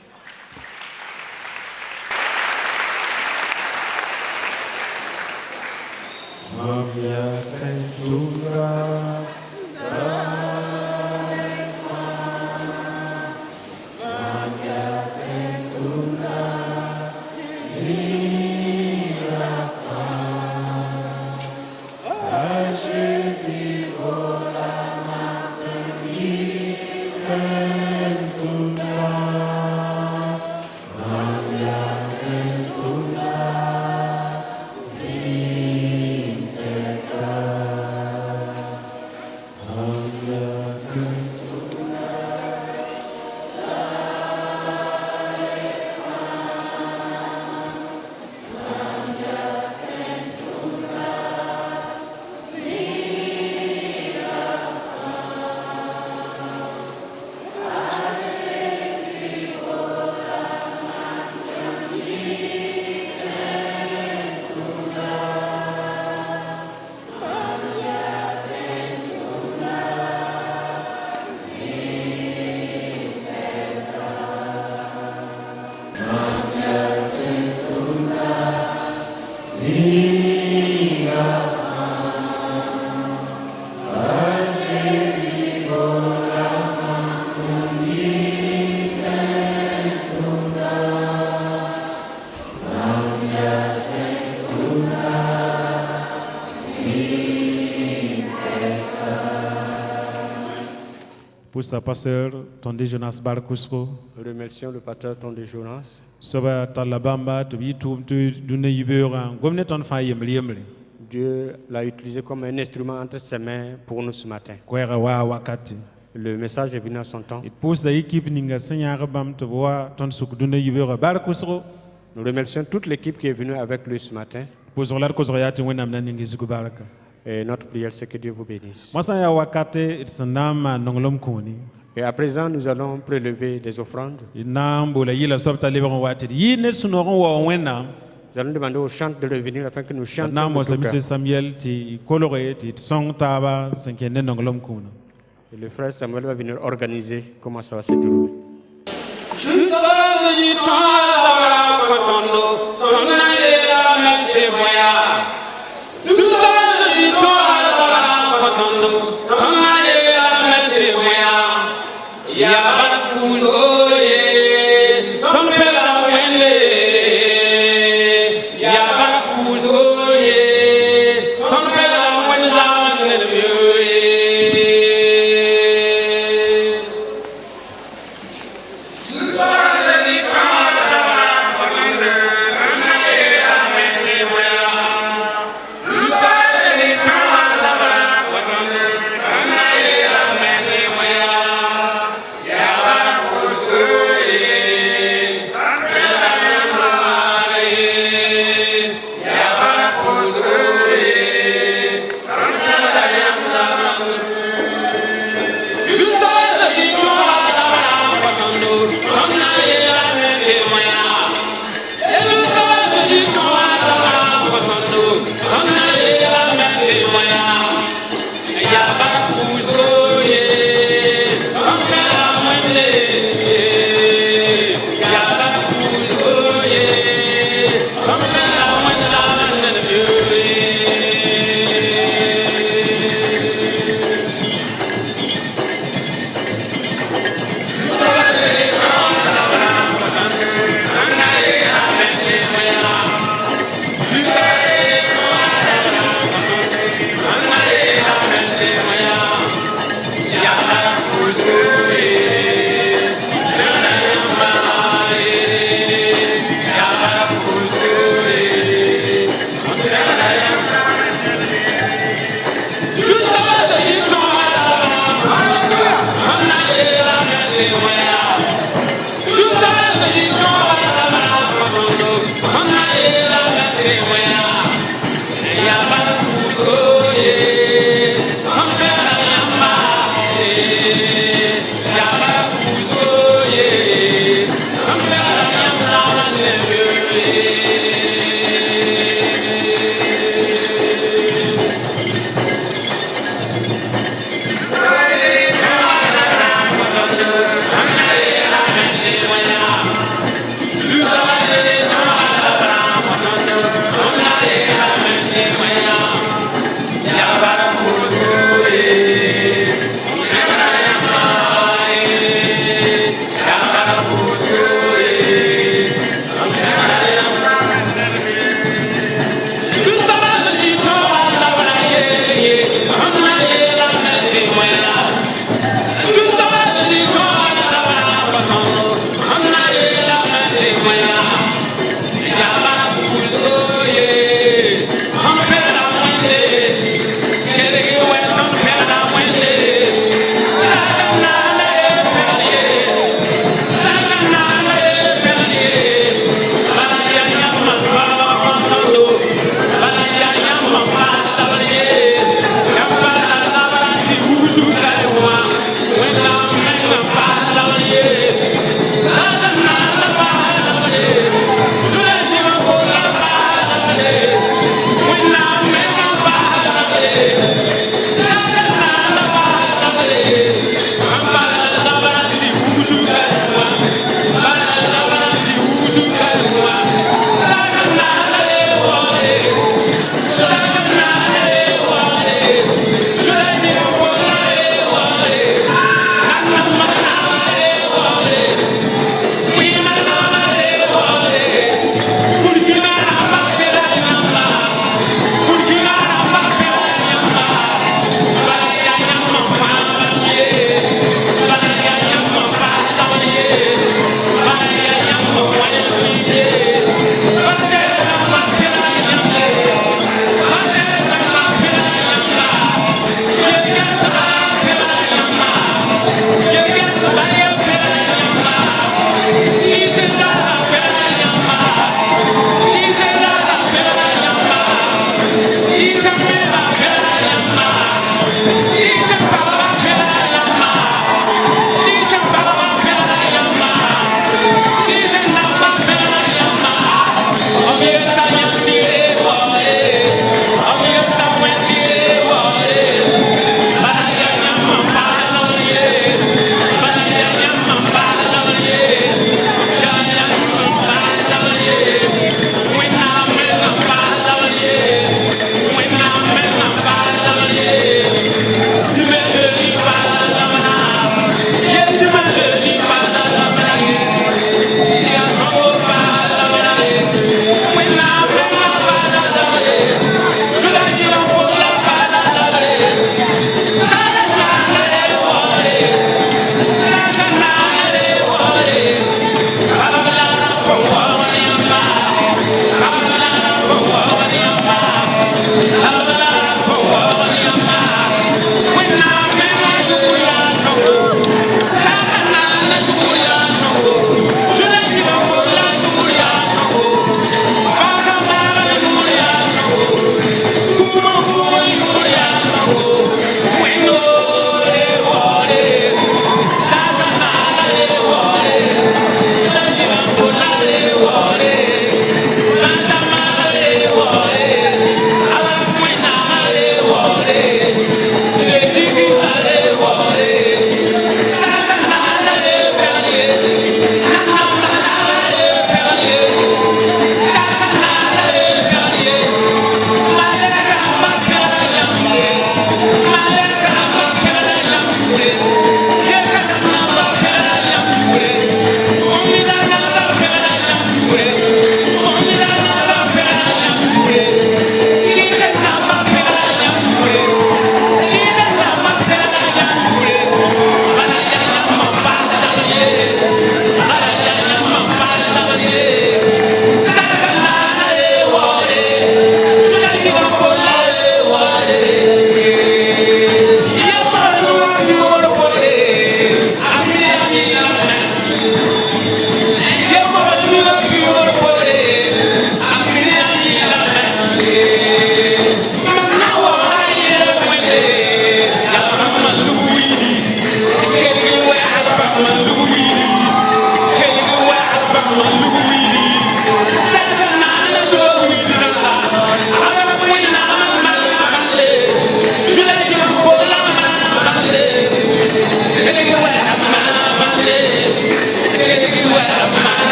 pour sa pasteur Tonde Jonas Barkusro. Remercions le pasteur Tonde Jonas. Soba talabamba to bitum to dune yibera gomne ton fa yemli yemli. Dieu l'a utilisé comme un instrument entre ses mains pour nous ce matin. Kwera wa wakati. Le message est venu à son temps. Et pour sa équipe ninga senya bam to wa ton suk dune yibera Barkusro. Nous remercions toute l'équipe qui est venue avec lui ce matin. Pour zolar ko zoyati wenam nan ningi zuku baraka. Et notre prière, c'est que Dieu vous bénisse. Masaya wakate itsanama nongolom kuni. Et à présent, nous allons prélever des offrandes. Nambo la yila sobta lebon wati. Yine sunoron wa wenam. Nous allons demander aux chantres de revenir afin que nous chantions. Namo de tout Monsieur cœur. Samuel ti coloré ti song taba senkene nongolom kuna. Et le frère Samuel va venir organiser comment ça va se dérouler. Yeah.